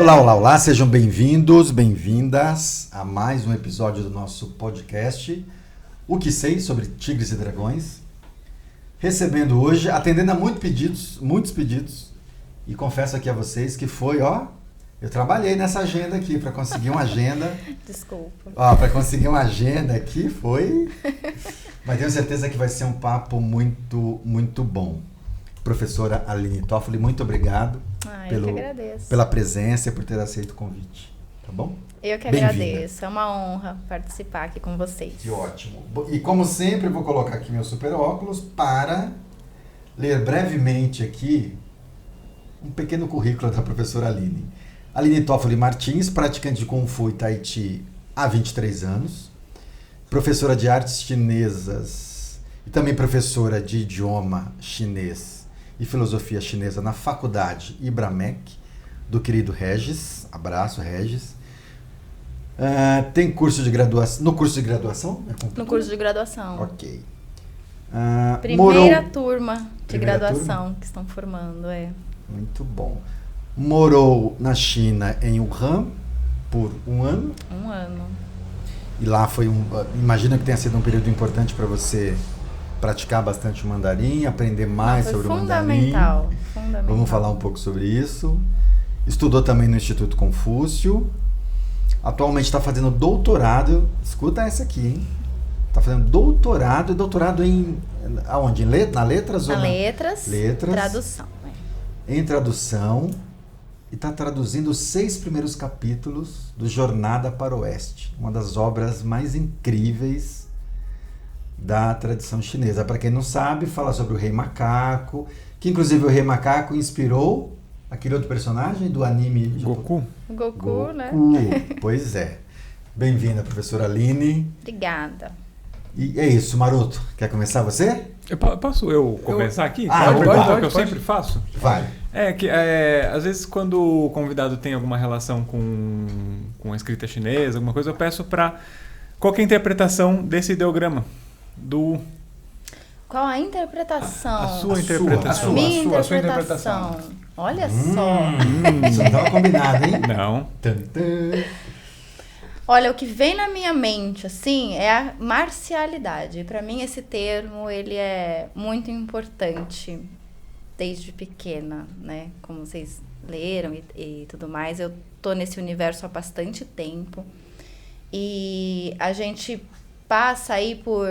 Olá, olá, olá, sejam bem-vindos, bem-vindas a mais um episódio do nosso podcast O que sei sobre Tigres e Dragões. Recebendo hoje, atendendo a muitos pedidos, e confesso aqui a vocês que foi, eu trabalhei nessa agenda aqui para conseguir uma agenda. Desculpa. Para conseguir uma agenda aqui foi, mas tenho certeza que vai ser um papo muito, muito bom. Professora Aline Toffoli, muito obrigado Eu que agradeço. pela presença e por ter aceito o convite, tá bom? Eu que Bem-vinda. agradeço, é uma honra participar aqui com vocês. Que ótimo. E como sempre, eu vou colocar aqui meu super óculos para ler brevemente aqui um pequeno currículo da professora Aline. Aline Toffoli Martins, praticante de Kung Fu e Tai Chi há 23 anos, professora de artes chinesas e também professora de idioma chinês e filosofia chinesa na faculdade Ibramec, do querido Regis. Abraço, Regis. Tem curso de graduação. No curso de graduação? No curso de graduação. Ok. Primeira turma de Primeira graduação turma? que estão formando, Muito bom. Morou na China, em Wuhan, por um ano. Um ano. E lá foi imagina que tenha sido um período importante para você praticar bastante o mandarim, aprender mais sobre o mandarim. Fundamental. Vamos falar um pouco sobre isso. Estudou também no Instituto Confúcio. Atualmente está fazendo doutorado. Escuta essa aqui, hein? Está fazendo doutorado. E doutorado em... aonde? Na letras? Na letras. Tradução. Em tradução. E está traduzindo os 6 primeiros capítulos do Jornada para o Oeste. Uma das obras mais incríveis da tradição chinesa. Para quem não sabe, fala sobre o Rei Macaco, que inclusive o Rei Macaco inspirou aquele outro personagem do anime Goku, né? Pois é. Bem-vinda, professora Aline. Obrigada. E é isso, Maroto. Quer começar você? Posso eu começar aqui? Pode, que eu sempre faço? Vai. Às vezes quando o convidado tem alguma relação com a escrita chinesa, alguma coisa, eu peço para qual que é a interpretação desse ideograma? Qual a interpretação? A sua interpretação. Minha interpretação. Olha só. Isso não estava combinado, hein? Não. Olha, o que vem na minha mente, assim, é a marcialidade. Para mim, esse termo, ele é muito importante desde pequena, né? Como vocês leram e tudo mais. Eu tô nesse universo há bastante tempo. E a gente passa aí por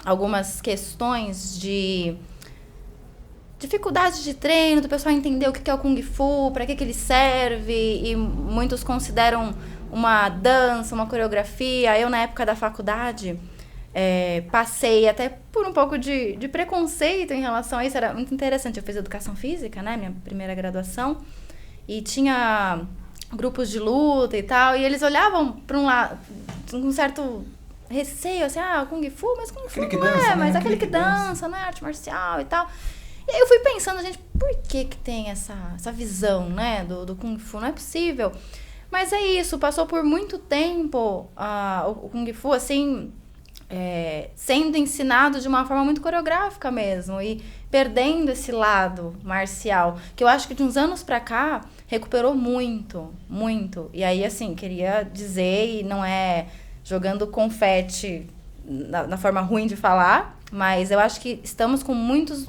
algumas questões de dificuldade de treino, do pessoal entender o que é o Kung Fu, para que ele serve, e muitos consideram uma dança, uma coreografia. Eu, na época da faculdade, passei até por um pouco de preconceito em relação a isso. Era muito interessante. Eu fiz educação física, né, minha primeira graduação, e tinha grupos de luta e tal, e eles olhavam para um lado com um certo receio, assim, Kung Fu, mas Kung Fu não é, mas aquele que dança, não é arte marcial e tal. E aí eu fui pensando, gente, por que tem essa visão, né, do Kung Fu? Não é possível. Mas é isso, passou por muito tempo o Kung Fu, assim, sendo ensinado de uma forma muito coreográfica mesmo, e perdendo esse lado marcial, que eu acho que de uns anos pra cá recuperou muito, muito. E aí, assim, queria dizer, e não é jogando confete na forma ruim de falar, mas eu acho que estamos com muitos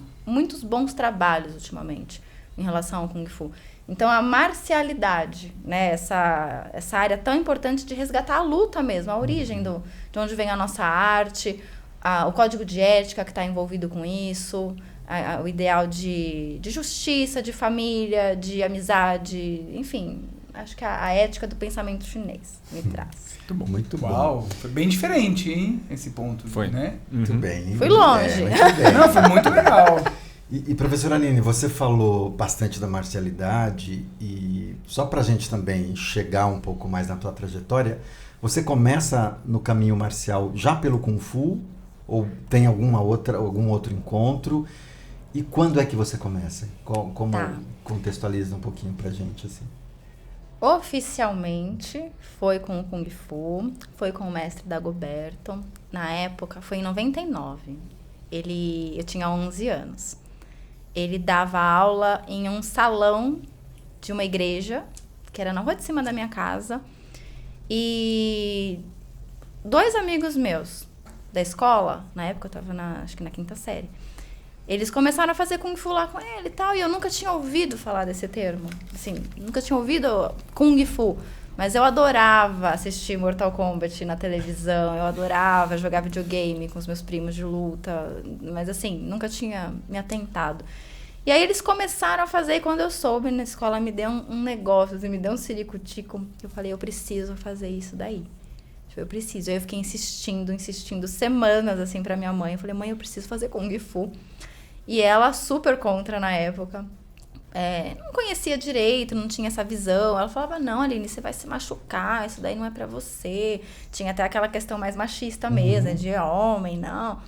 bons trabalhos ultimamente em relação ao Kung Fu. Então, a marcialidade, né, essa área tão importante de resgatar a luta mesmo, a origem de onde vem a nossa arte, o código de ética que está envolvido com isso, o ideal de justiça, de família, de amizade, enfim, acho que a ética do pensamento chinês me traz. Muito bom, muito bom. Uau, foi bem diferente, hein, esse ponto. Foi. Né? Muito bem. Fui longe. Muito bem. Não, foi muito legal. E professora Aline, você falou bastante da marcialidade, e só para a gente também chegar um pouco mais na tua trajetória, você começa no caminho marcial já pelo Kung Fu, ou tem algum outro encontro? E quando é que você começa? Como contextualiza um pouquinho pra gente, assim? Oficialmente foi com o Kung Fu, foi com o mestre Dagoberto. Na época foi em 99. Eu tinha 11 anos. Ele dava aula em um salão de uma igreja que era na rua de cima da minha casa. E 2 amigos meus da escola, na época eu tava acho que na 5ª série, eles começaram a fazer Kung Fu lá com ele e tal, e eu nunca tinha ouvido falar desse termo, assim, nunca tinha ouvido Kung Fu, mas eu adorava assistir Mortal Kombat na televisão, eu adorava jogar videogame com os meus primos de luta, mas assim, nunca tinha me atentado. E aí eles começaram a fazer, e quando eu soube na escola, me deu um negócio, assim, me deu um ciricutico, eu falei, eu preciso fazer isso daí. Eu preciso. Aí eu fiquei insistindo semanas, assim, pra minha mãe. Eu falei, mãe, eu preciso fazer Kung Fu. E ela super contra na época. Não conhecia direito, não tinha essa visão. Ela falava, não, Aline, você vai se machucar, isso daí não é pra você. Tinha até aquela questão mais machista mesmo, de homem, não.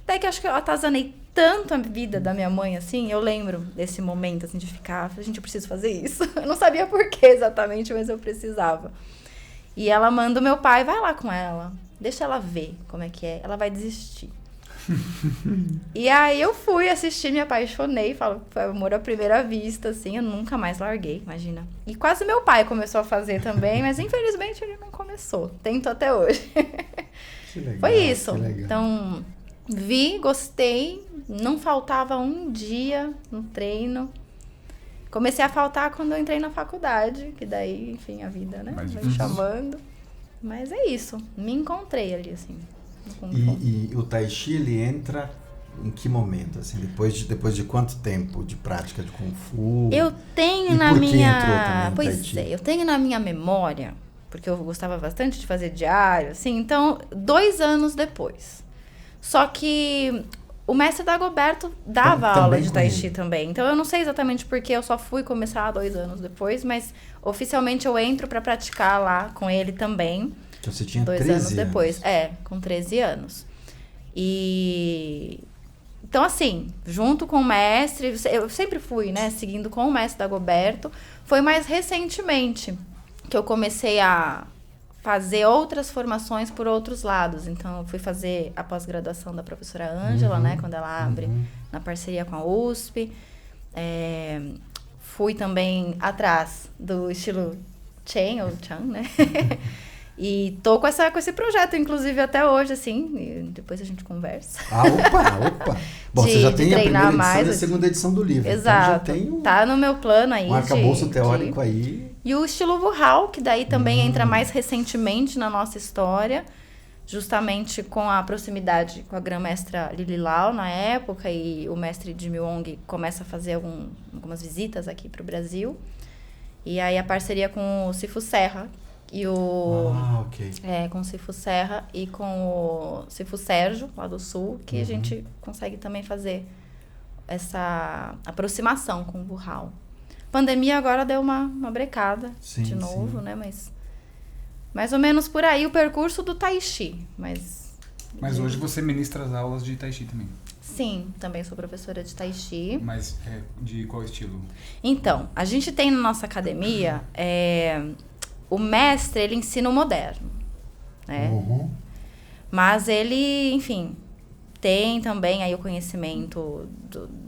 Até que eu acho que eu atazanei tanto a vida da minha mãe, assim, eu lembro desse momento, assim, de ficar, gente, eu preciso fazer isso. Eu não sabia por que exatamente, mas eu precisava. E ela manda o meu pai, vai lá com ela, deixa ela ver como é que é, ela vai desistir. E aí eu fui assistir, me apaixonei, foi amor à primeira vista, assim, eu nunca mais larguei, imagina. E quase meu pai começou a fazer também, mas infelizmente ele não começou, tento até hoje. Que legal, foi isso, que legal. Então vi, gostei, não faltava um dia no treino. Comecei a faltar quando eu entrei na faculdade, que daí, enfim, a vida, né, vai me chamando. Mas é isso, me encontrei ali, assim. E o Tai Chi, ele entra em que momento, assim, depois de quanto tempo de prática de Kung Fu? Eu tenho e na por que minha... entrou também no Tai Pois Chi? é, eu tenho na minha memória, porque eu gostava bastante de fazer diário, assim, então, 2 anos depois. Só que o mestre Dagoberto dava Também aula de com Tai ele. Chi também. Então, eu não sei exatamente porque eu só fui começar 2 anos depois, mas oficialmente eu entro pra praticar lá com ele também. Então você tinha 2 13 anos depois. Com 13 anos. E... Então, assim, junto com o mestre, eu sempre fui, né, seguindo com o mestre Dagoberto. Foi mais recentemente que eu comecei a fazer outras formações por outros lados. Então, eu fui fazer a pós-graduação da professora Ângela, né, quando ela abre na parceria com a USP. Fui também atrás do estilo Chen, ou Chan, né? E tô com esse projeto, inclusive, até hoje, assim. E depois a gente conversa. Opa! Bom, você já tem a primeira edição mais, e a segunda edição do livro. Exato. Então já tem Tá no meu plano aí. um arcabouço teórico aí. E o estilo Wuhao, que daí também entra mais recentemente na nossa história, justamente com a proximidade com a grã-mestra Lili Lau na época, e o mestre Jimmy Wong começa a fazer algumas visitas aqui pro Brasil. E aí a parceria com o Cifu Serra, e ok. com o Cifu Serra e com o Cifu Sérgio, lá do Sul, que a gente consegue também fazer essa aproximação com o Wuhao. Pandemia agora deu uma brecada de novo, né? Mas mais ou menos por aí o percurso do Tai Chi. Mas hoje você ministra as aulas de Tai Chi também? Sim, também sou professora de Tai Chi. Mas de qual estilo? Então, a gente tem na nossa academia... o mestre, ele ensina o moderno, né? Mas ele, enfim, tem também aí o conhecimento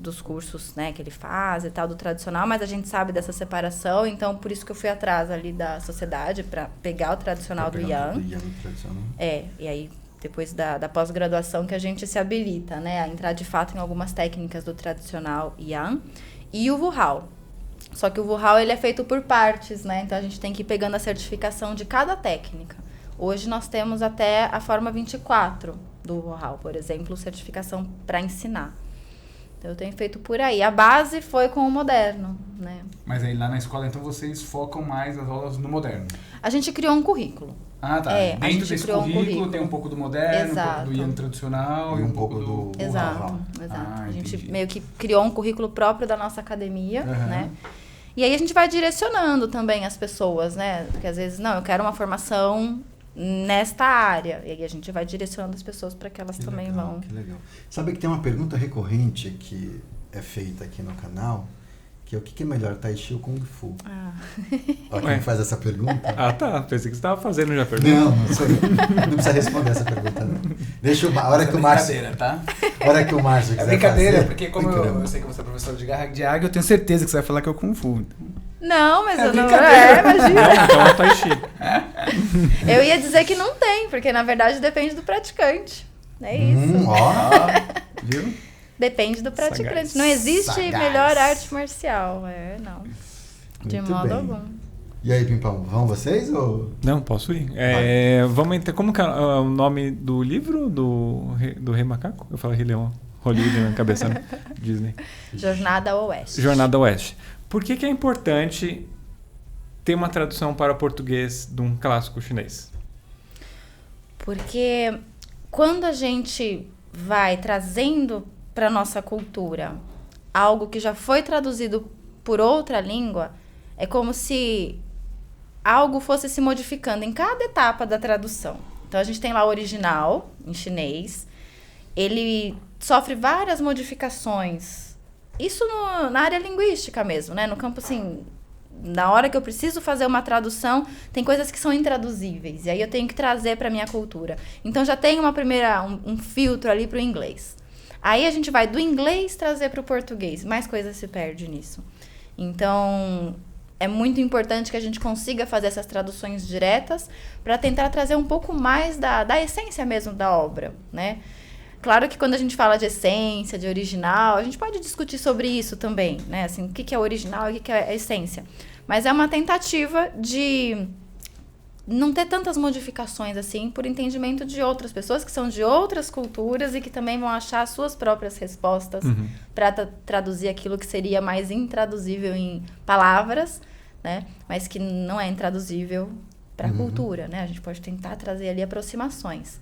dos cursos, né, que ele faz e tal, do tradicional, mas a gente sabe dessa separação, então por isso que eu fui atrás ali da sociedade para pegar o tradicional do Yang. E aí depois da pós-graduação que a gente se habilita, né, a entrar de fato em algumas técnicas do tradicional Yang e o Wuhao. Só que o Wuhao, ele é feito por partes, né? Então, a gente tem que ir pegando a certificação de cada técnica. Hoje, nós temos até a forma 24 do Wuhao, por exemplo, certificação para ensinar. Então, eu tenho feito por aí. A base foi com o moderno, né? Mas aí, lá na escola, então, vocês focam mais as aulas no moderno? A gente criou um currículo. Ah, tá. Dentro desse currículo tem um pouco do moderno, um pouco do Yang tradicional e um pouco do Exato. A gente entendi. meio que criou um currículo próprio da nossa academia, né? E aí a gente vai direcionando também as pessoas, né? Porque às vezes, não, eu quero uma formação nesta área. E aí a gente vai direcionando as pessoas para que elas também vão. Que legal. Sabe que tem uma pergunta recorrente que é feita aqui no canal, que é o que é melhor, Tai Chi ou Kung Fu? Olha quem faz essa pergunta. Tá. Pensei que você estava fazendo já a pergunta. Não sou eu. Não precisa responder essa pergunta, não. Deixa a hora que o Márcio... brincadeira, tá? A hora que o Márcio quiser É brincadeira, fazer, porque como eu sei que você é professor de águia, eu tenho certeza que você vai falar que é o Kung Fu. Não, mas eu não... imagina. Não, então é Tai Chi. Eu ia dizer que não tem, porque na verdade depende do praticante. É isso. Viu? Depende do praticante. Sagaz. Não existe Sagaz. melhor arte marcial. Não. De Muito modo bem. algum. E aí, Pimpão, vão vocês ou... Não, posso ir. Vamos entrar. Como que é o nome do livro do Rei Macaco? Eu falo Rei Leão. Hollywood na cabeça, né? Disney. Jornada ao Oeste. Jornada ao Oeste. Por que é importante ter uma tradução para o português de um clássico chinês? Porque quando a gente vai trazendo para nossa cultura algo que já foi traduzido por outra língua, é como se algo fosse se modificando em cada etapa da tradução. Então a gente tem lá o original em chinês, ele sofre várias modificações. Isso na área linguística mesmo, né? No campo, assim, na hora que eu preciso fazer uma tradução, tem coisas que são intraduzíveis. E aí eu tenho que trazer para minha cultura. Então já tem um filtro ali para o inglês. Aí a gente vai do inglês trazer para o português. Mais coisa se perde nisso. Então, é muito importante que a gente consiga fazer essas traduções diretas para tentar trazer um pouco mais da essência mesmo da obra, né? Claro que quando a gente fala de essência, de original, a gente pode discutir sobre isso também, né? Assim, o que é original e o que é a essência. Mas é uma tentativa de não ter tantas modificações assim por entendimento de outras pessoas que são de outras culturas e que também vão achar as suas próprias respostas para traduzir aquilo que seria mais intraduzível em palavras, né? Mas que não é intraduzível para a cultura, né? A gente pode tentar trazer ali aproximações.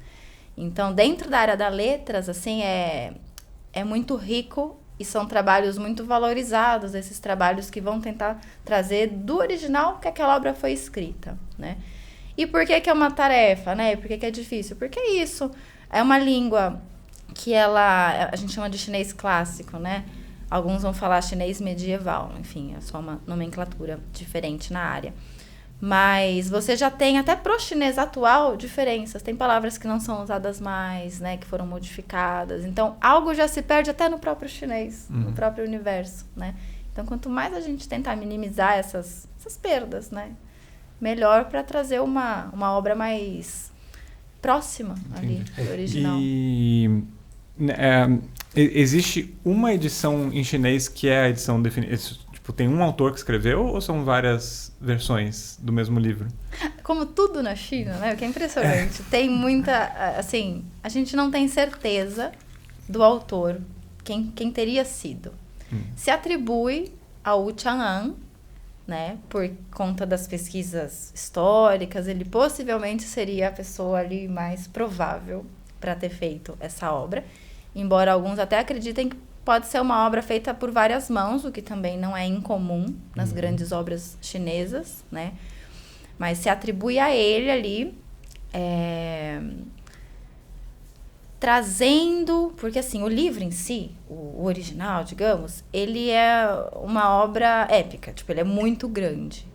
Então, dentro da área das letras, assim, é muito rico e são trabalhos muito valorizados, esses trabalhos que vão tentar trazer do original que aquela obra foi escrita, né? E por que é uma tarefa, né? Por que é difícil? Porque isso é uma língua que a gente chama de chinês clássico, né? Alguns vão falar chinês medieval, enfim, é só uma nomenclatura diferente na área. Mas você já tem, até pro chinês atual, diferenças. Tem palavras que não são usadas mais, né? Que foram modificadas. Então, algo já se perde até no próprio chinês, no próprio universo, né? Então, quanto mais a gente tentar minimizar essas perdas, né? Melhor para trazer uma obra mais próxima ali do original. E existe uma edição em chinês que é a edição definida? Tem um autor que escreveu ou são várias versões do mesmo livro? Como tudo na China, né? O que é impressionante. Tem muita... Assim, a gente não tem certeza do autor, quem teria sido. Se atribui ao Wu Chang'an, né? Por conta das pesquisas históricas, ele possivelmente seria a pessoa ali mais provável para ter feito essa obra. Embora alguns até acreditem que pode ser uma obra feita por várias mãos, o que também não é incomum nas grandes obras chinesas, né? Mas se atribui a ele ali, trazendo... Porque, assim, o livro em si, o original, digamos, ele é uma obra épica, tipo, ele é muito grande.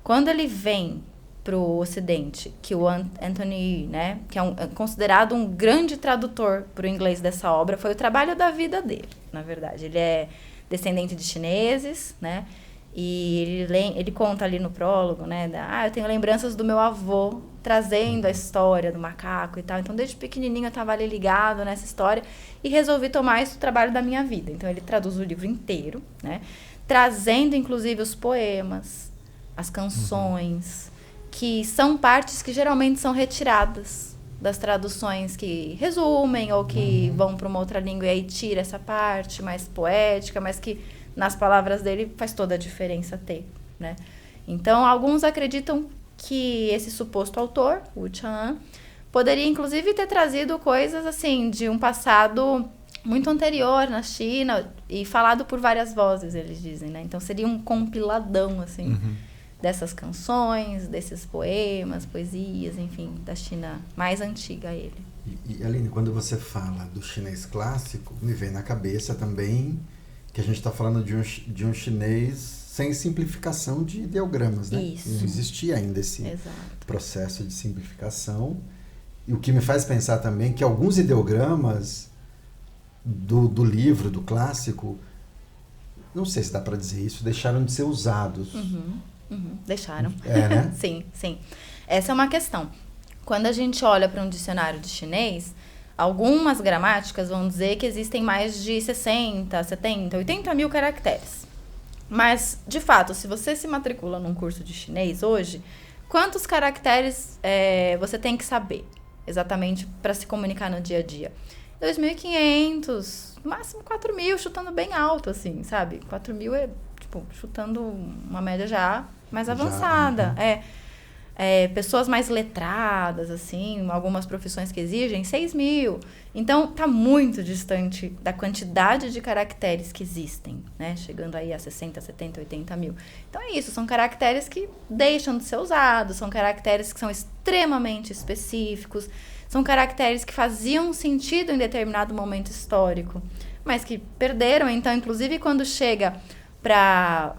Quando ele vem pro Ocidente, que o Anthony, né, que é considerado um grande tradutor pro inglês dessa obra, foi o trabalho da vida dele, na verdade. Ele é descendente de chineses, né, e ele conta ali no prólogo, né, eu tenho lembranças do meu avô trazendo a história do macaco e tal. Então, desde pequenininho eu estava ali ligado nessa história e resolvi tomar isso o trabalho da minha vida. Então, ele traduz o livro inteiro, né, trazendo, inclusive, os poemas, as canções, que são partes que geralmente são retiradas das traduções que resumem ou que vão para uma outra língua e aí tira essa parte mais poética, mas que nas palavras dele faz toda a diferença ter, né? Então, alguns acreditam que esse suposto autor, Wu Chang'an, poderia inclusive ter trazido coisas assim de um passado muito anterior na China e falado por várias vozes, eles dizem, né? Então, seria um compiladão, assim, dessas canções, desses poemas, poesias, enfim, da China mais antiga ele. E Aline, quando você fala do chinês clássico, me vem na cabeça também que a gente está falando de um chinês sem simplificação de ideogramas, né? Isso. Não existia ainda esse processo de simplificação. E o que me faz pensar também que alguns ideogramas do livro, do clássico, não sei se dá para dizer isso, deixaram de ser usados. Deixaram. Né? Sim. Essa é uma questão. Quando a gente olha para um dicionário de chinês, algumas gramáticas vão dizer que existem mais de 60, 70, 80 mil caracteres. Mas, de fato, se você se matricula num curso de chinês hoje, quantos caracteres você tem que saber exatamente para se comunicar no dia a dia? 2.500, no máximo 4.000, chutando bem alto, assim, sabe? 4.000 é, tipo, chutando uma média já mais avançada. Pessoas mais letradas, assim, algumas profissões que exigem 6.000. Então, tá muito distante da quantidade de caracteres que existem, né? Chegando aí a 60, 70, 80 mil. Então, é isso. São caracteres que deixam de ser usados, são caracteres que são extremamente específicos, são caracteres que faziam sentido em determinado momento histórico, mas que perderam. Então, inclusive, quando chega para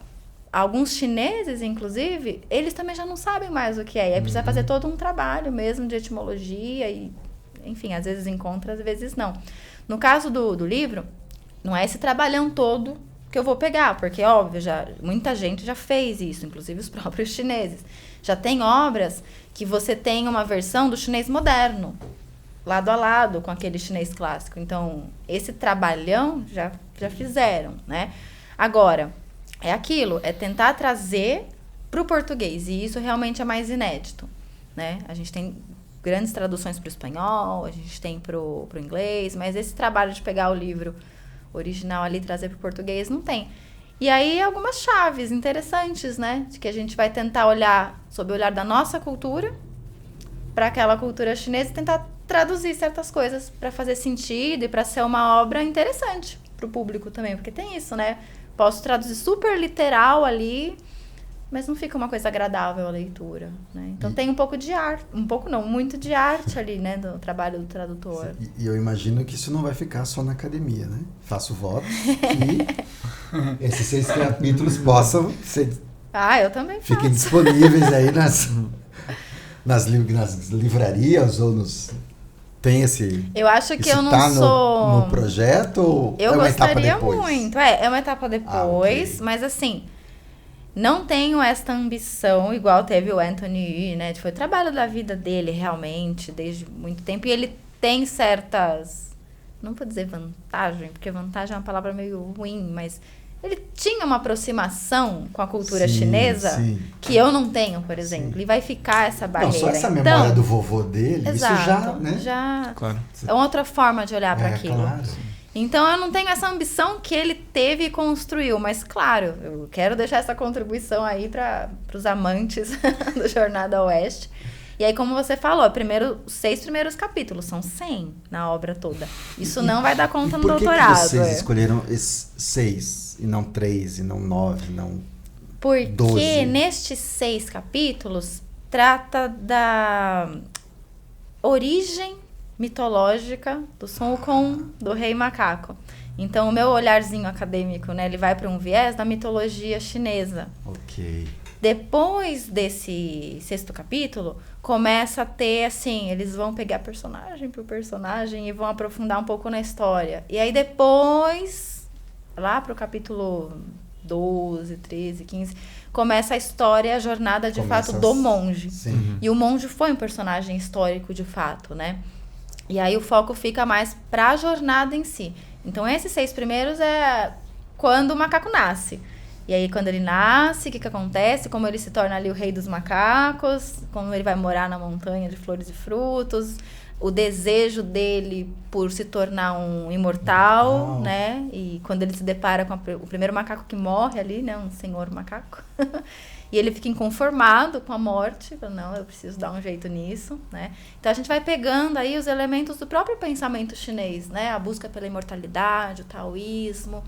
alguns chineses, inclusive, eles também já não sabem mais o que é. E aí precisa fazer todo um trabalho mesmo de etimologia e, enfim, às vezes encontra, às vezes não. No caso do livro, não é esse trabalhão todo que eu vou pegar, porque, óbvio, muita gente já fez isso, inclusive os próprios chineses. Já tem obras que você tem uma versão do chinês moderno, lado a lado com aquele chinês clássico. Então, esse trabalhão já fizeram, né? Agora, é aquilo, é tentar trazer para o português, e isso realmente é mais inédito, né? A gente tem grandes traduções para o espanhol, a gente tem para o inglês, mas esse trabalho de pegar o livro original ali e trazer para o português não tem. E aí, algumas chaves interessantes, né? De que a gente vai tentar olhar sob o olhar da nossa cultura para aquela cultura chinesa e tentar traduzir certas coisas para fazer sentido e para ser uma obra interessante para o público também, porque tem isso, né? Posso traduzir super literal ali, mas não fica uma coisa agradável a leitura, né? Então tem um pouco de arte, muito de arte ali, né, do trabalho do tradutor. E eu imagino que isso não vai ficar só na academia, né? Faço votos que esses 6 capítulos possam ser... eu também faço. Fiquem disponíveis aí nas livrarias ou nos... Tem esse... Eu acho que eu não sou... no projeto ou eu é uma etapa depois? Eu gostaria muito. É uma etapa depois, okay. Mas assim, não tenho esta ambição, igual teve o Anthony Yu, né? Foi o trabalho da vida dele, realmente, desde muito tempo. E ele tem certas... Não vou dizer vantagem, porque vantagem é uma palavra meio ruim, mas... Ele tinha uma aproximação com a cultura chinesa que eu não tenho, por exemplo. E vai ficar essa barreira. Não, só essa memória do vovô dele, exato, isso já, né? Já claro. É outra forma de olhar para aquilo. Claro. Então, eu não tenho essa ambição que ele teve e construiu. Mas, claro, eu quero deixar essa contribuição aí para os amantes do Jornada Oeste. E aí, como você falou, os 6 primeiros capítulos, são 100 na obra toda. Isso não vai dar conta no doutorado. Por que vocês escolheram esses 6 e não 3, e não 9, não 12? Porque nestes 6 capítulos trata da origem mitológica do Sun Wukong, do Rei Macaco. Então, o meu olharzinho acadêmico, né, ele vai para um viés da mitologia chinesa. Ok. Depois desse 6º capítulo, começa a ter, assim, eles vão pegar personagem por personagem e vão aprofundar um pouco na história. E aí depois, lá pro capítulo 12, 13, 15, começa a história, a jornada de fato do monge. Sim. E o monge foi um personagem histórico de fato, né? E aí o foco fica mais pra jornada em si. Então esses 6 primeiros é quando o macaco nasce. E aí, quando ele nasce, o que acontece? Como ele se torna ali o rei dos macacos, como ele vai morar na montanha de flores e frutos, o desejo dele por se tornar um imortal, né? E quando ele se depara com o primeiro macaco que morre ali, né? Um senhor macaco. E ele fica inconformado com a morte. Fala, não, eu preciso dar um jeito nisso, né? Então, a gente vai pegando aí os elementos do próprio pensamento chinês, né? A busca pela imortalidade, o taoísmo...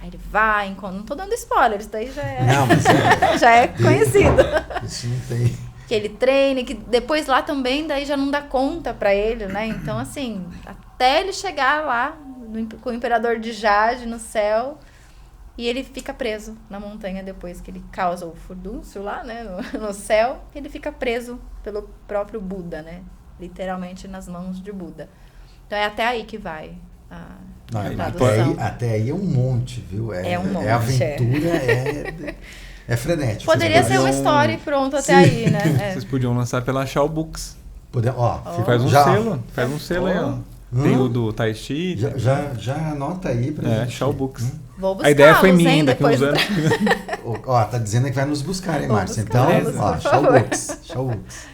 Aí ele vai, não tô dando spoiler, isso daí já é, não, mas já é conhecido. Isso não tem. Que ele treina, que depois lá também daí já não dá conta pra ele, né? Então, assim, até ele chegar lá com o imperador de Jade no céu, e ele fica preso na montanha depois que ele causa o furdúncio lá, né? No céu, ele fica preso pelo próprio Buda, né? Literalmente nas mãos de Buda. Então é até aí que vai tradução. Até aí é um monte, viu? É um monte. É aventura, é frenético. Poderia ser uma história e pronto até aí, né? Vocês podiam lançar pela Shaw Books. Faz um selo aí, ó. Tem o do Tai Chi. Já anota aí pra gente. Shaw Books. Vou buscar. A ideia foi minha, daqui uns anos. Tá dizendo que vai nos buscar, hein, Márcia? Então, Shaw Books.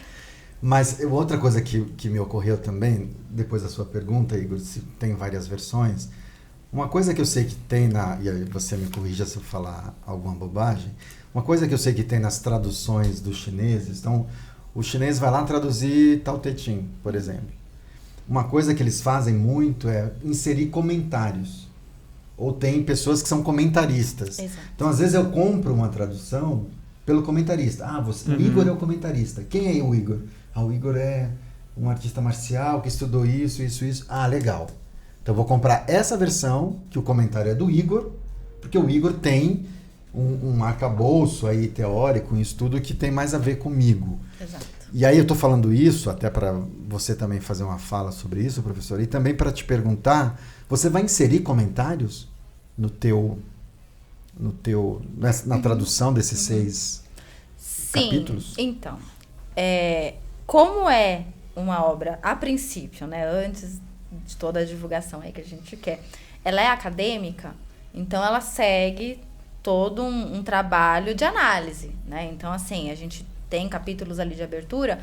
Mas outra coisa que me ocorreu também, depois da sua pergunta, Igor, se tem várias versões, uma coisa que eu sei que tem e aí você me corrija se eu falar alguma bobagem, uma coisa que eu sei que tem nas traduções dos chineses, então, o chinês vai lá traduzir Tao Te Ching, por exemplo. Uma coisa que eles fazem muito é inserir comentários. Ou tem pessoas que são comentaristas. Exato. Então, às vezes, eu compro uma tradução pelo comentarista. O Igor é o comentarista. Quem é o Igor? O Igor é um artista marcial que estudou isso. Legal. Então, eu vou comprar essa versão, que o comentário é do Igor, porque o Igor tem um arcabouço aí teórico, um estudo que tem mais a ver comigo. Exato. E aí eu estou falando isso até para você também fazer uma fala sobre isso, professor, e também para te perguntar, você vai inserir comentários na tradução desses 6 capítulos? Sim, então, como é uma obra, a princípio, né, antes de toda a divulgação aí que a gente quer, ela é acadêmica, então ela segue todo um trabalho de análise, né? Então, assim, a gente tem capítulos ali de abertura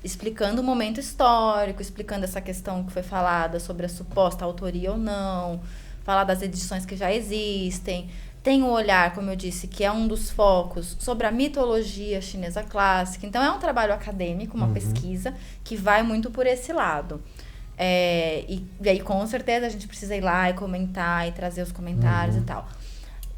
explicando o momento histórico, explicando essa questão que foi falada sobre a suposta autoria ou não, falar das edições que já existem. Tem o olhar, como eu disse, que é um dos focos sobre a mitologia chinesa clássica. Então, é um trabalho acadêmico, uma pesquisa, que vai muito por esse lado. E aí, com certeza, a gente precisa ir lá e comentar e trazer os comentários e tal.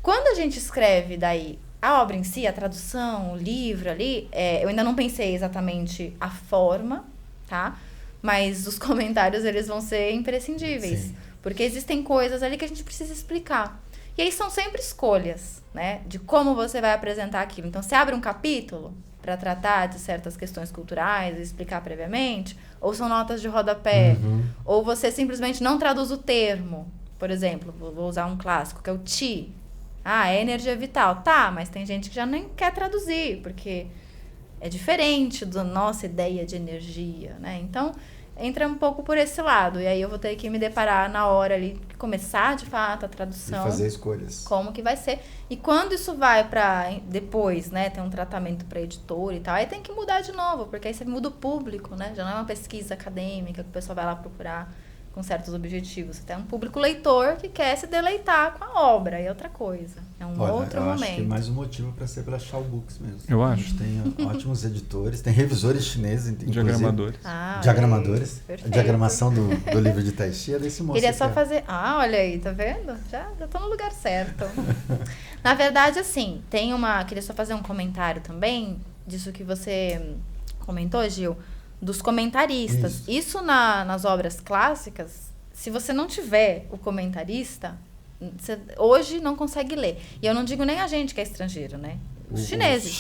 Quando a gente escreve daí a obra em si, a tradução, o livro ali, eu ainda não pensei exatamente a forma, tá? Mas os comentários, eles vão ser imprescindíveis. Sim. Porque existem coisas ali que a gente precisa explicar. E aí são sempre escolhas, né? De como você vai apresentar aquilo. Então, você abre um capítulo para tratar de certas questões culturais, explicar previamente, ou são notas de rodapé, ou você simplesmente não traduz o termo. Por exemplo, vou usar um clássico, que é o Qi. É energia vital. Tá, mas tem gente que já nem quer traduzir, porque é diferente da nossa ideia de energia, né? Então, entra um pouco por esse lado. E aí eu vou ter que me deparar na hora ali, começar de fato a tradução. E fazer escolhas. Como que vai ser. E quando isso vai para depois, né, ter um tratamento para editor e tal, aí tem que mudar de novo, porque aí você muda o público, né? Já não é uma pesquisa acadêmica que o pessoal vai lá procurar com certos objetivos. Você tem um público leitor que quer se deleitar com a obra, é outra coisa. É um outro momento. Acho que mais um motivo para ser pela Shaw Books mesmo. Eu acho. A gente tem ótimos editores, tem revisores chineses, inclusive. Diagramadores. Diagramadores. Perfeito. A diagramação do livro de Tai Chi é desse moço. Queria só fazer... olha aí, tá vendo? Já tô no lugar certo. Na verdade, assim, queria só fazer um comentário também disso que você comentou, Gil, dos comentaristas. Isso nas obras clássicas, se você não tiver o comentarista, você hoje não consegue ler. E eu não digo nem a gente que é estrangeiro, né? Os chineses.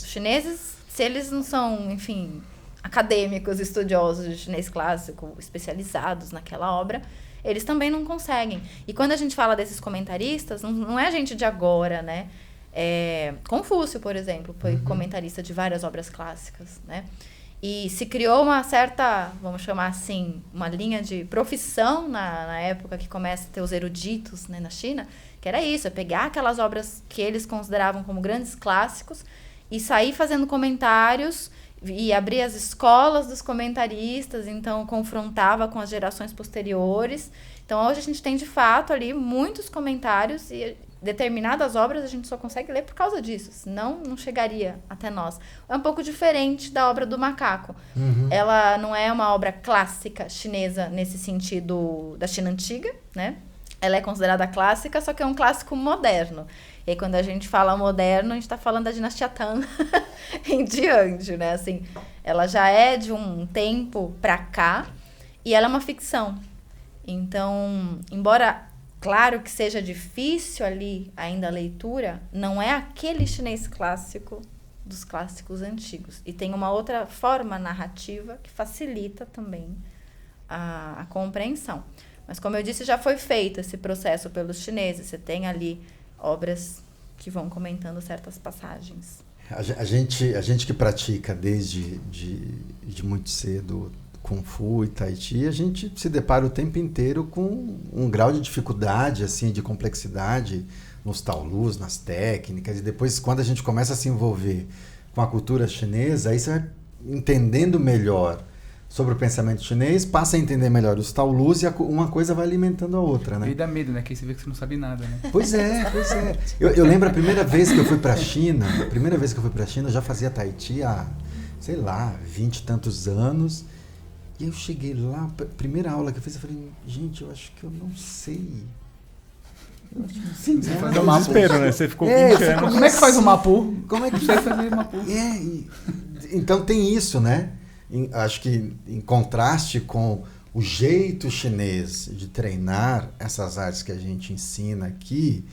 Os chineses, se eles não são, enfim, acadêmicos, estudiosos de chinês clássico, especializados naquela obra, eles também não conseguem. E quando a gente fala desses comentaristas, não é gente de agora, né? Confúcio, por exemplo, foi comentarista de várias obras clássicas, né? E se criou uma certa, vamos chamar assim, uma linha de profissão na época que começa a ter os eruditos, né, na China, que era isso, pegar aquelas obras que eles consideravam como grandes clássicos e sair fazendo comentários e abrir as escolas dos comentaristas, então confrontava com as gerações posteriores. Então hoje a gente tem de fato ali muitos comentários e determinadas obras a gente só consegue ler por causa disso, senão não chegaria até nós. É um pouco diferente da obra do Macaco. Ela não é uma obra clássica chinesa nesse sentido da China antiga, né? Ela é considerada clássica, só que é um clássico moderno. E aí, quando a gente fala moderno, a gente está falando da dinastia Tang em diante, né? Assim, ela já é de um tempo para cá e ela é uma ficção. Então, embora claro que seja difícil ali ainda a leitura, não é aquele chinês clássico dos clássicos antigos. E tem uma outra forma narrativa que facilita também a compreensão. Mas, como eu disse, já foi feito esse processo pelos chineses. Você tem ali obras que vão comentando certas passagens. A gente que pratica desde de muito cedo Kung Fu e Tai Chi, a gente se depara o tempo inteiro com um grau de dificuldade, assim, de complexidade nos taolus, nas técnicas, e depois, quando a gente começa a se envolver com a cultura chinesa, aí você vai entendendo melhor sobre o pensamento chinês, passa a entender melhor os taolus e uma coisa vai alimentando a outra, né? E dá medo, né? Que aí você vê que você não sabe nada, né? Pois é. Eu lembro a primeira vez que eu fui para a China, eu já fazia Tai Chi há, sei lá, 20 e tantos anos, e eu cheguei lá, primeira aula que eu fiz, eu falei, gente, eu acho que eu não sei. Sim, você faz um desespero, né? Você ficou 20 anos. Como é que faz o Mapu? Como é que você fazer Mapu? Então tem isso, né? Acho que em contraste com o jeito chinês de treinar essas artes que a gente ensina aqui,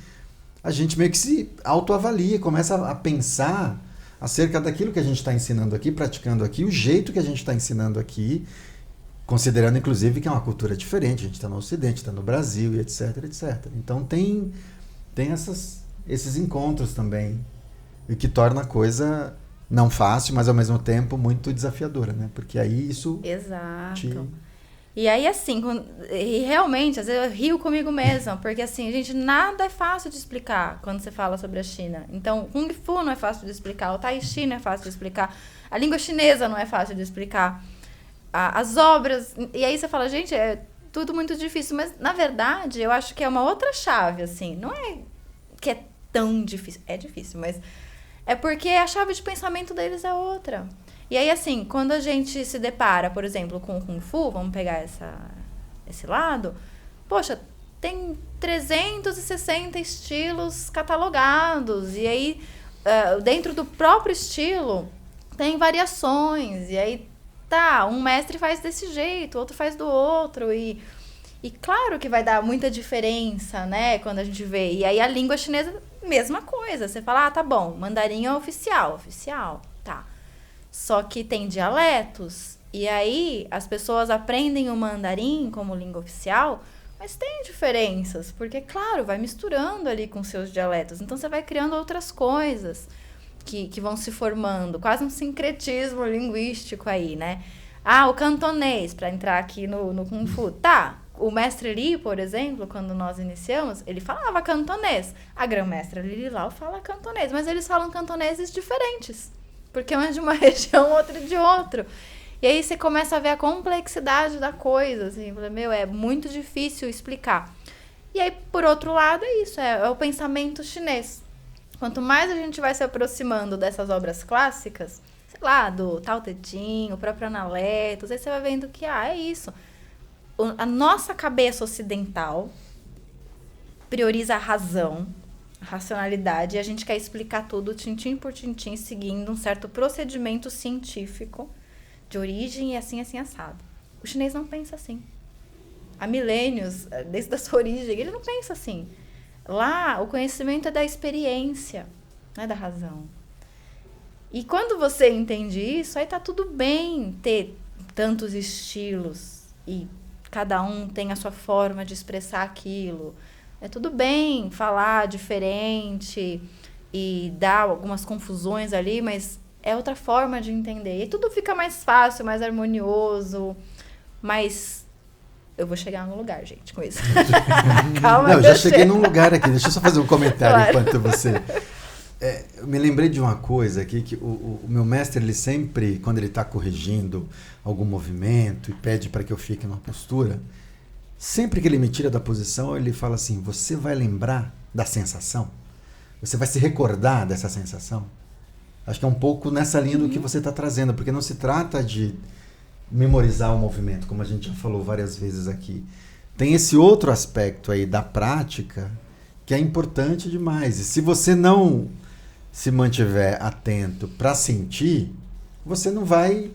a gente meio que se autoavalia, começa a pensar acerca daquilo que a gente está ensinando aqui, praticando aqui, o jeito que a gente está ensinando aqui, considerando inclusive que é uma cultura diferente, a gente está no Ocidente, está no Brasil e etc, etc. Então tem esses encontros também, o que torna a coisa não fácil, mas ao mesmo tempo muito desafiadora, né? Porque aí isso... Exato. E aí, assim, e realmente, às vezes eu rio comigo mesma, porque assim, gente, nada é fácil de explicar quando você fala sobre a China. Então, Kung Fu não é fácil de explicar, o Tai Chi não é fácil de explicar, a língua chinesa não é fácil de explicar, as obras... E aí você fala, gente, é tudo muito difícil, mas na verdade eu acho que é uma outra chave, assim, não é que é tão difícil, é difícil, mas é porque a chave de pensamento deles é outra. E aí, assim, quando a gente se depara, por exemplo, com o Kung Fu, vamos pegar esse lado, poxa, tem 360 estilos catalogados, e aí, dentro do próprio estilo, tem variações, e aí, tá, um mestre faz desse jeito, outro faz do outro, e claro que vai dar muita diferença, né, quando a gente vê. E aí, a língua chinesa, mesma coisa, você fala, tá bom, mandarim é oficial, tá. Só que tem dialetos, e aí as pessoas aprendem o mandarim como língua oficial, mas tem diferenças, porque, claro, vai misturando ali com seus dialetos. Então, você vai criando outras coisas que vão se formando, quase um sincretismo linguístico aí, né? O cantonês, para entrar aqui no Kung Fu. Tá, o mestre Li, por exemplo, quando nós iniciamos, ele falava cantonês. A grã-mestra Lili Lau fala cantonês, mas eles falam cantoneses diferentes. Porque um é de uma região, outro de outro. E aí você começa a ver a complexidade da coisa, assim, é muito difícil explicar. E aí, por outro lado, é isso, é o pensamento chinês. Quanto mais a gente vai se aproximando dessas obras clássicas, sei lá, do Tao Te Ching, o próprio Analectos, aí você vai vendo que, é isso. A nossa cabeça ocidental prioriza a razão, racionalidade, e a gente quer explicar tudo tintim por tintim, seguindo um certo procedimento científico de origem e assim assado. O chinês não pensa assim. Há milênios, desde a sua origem, ele não pensa assim. Lá, o conhecimento é da experiência, não é da razão. E quando você entende isso, aí tá tudo bem ter tantos estilos e cada um tem a sua forma de expressar aquilo. É tudo bem falar diferente e dar algumas confusões ali, mas é outra forma de entender. E tudo fica mais fácil, mais harmonioso, mas eu vou chegar num lugar, gente, com isso. Calma. Não, eu já cheguei num lugar aqui. Deixa eu só fazer um comentário enquanto você... eu me lembrei de uma coisa aqui, que o meu mestre, ele sempre, quando ele está corrigindo algum movimento e pede para que eu fique numa postura... Sempre que ele me tira da posição, ele fala assim, você vai lembrar da sensação? Você vai se recordar dessa sensação? Acho que é um pouco nessa linha do que você está trazendo, porque não se trata de memorizar o movimento, como a gente já falou várias vezes aqui. Tem esse outro aspecto aí da prática que é importante demais. E se você não se mantiver atento para sentir, você não vai...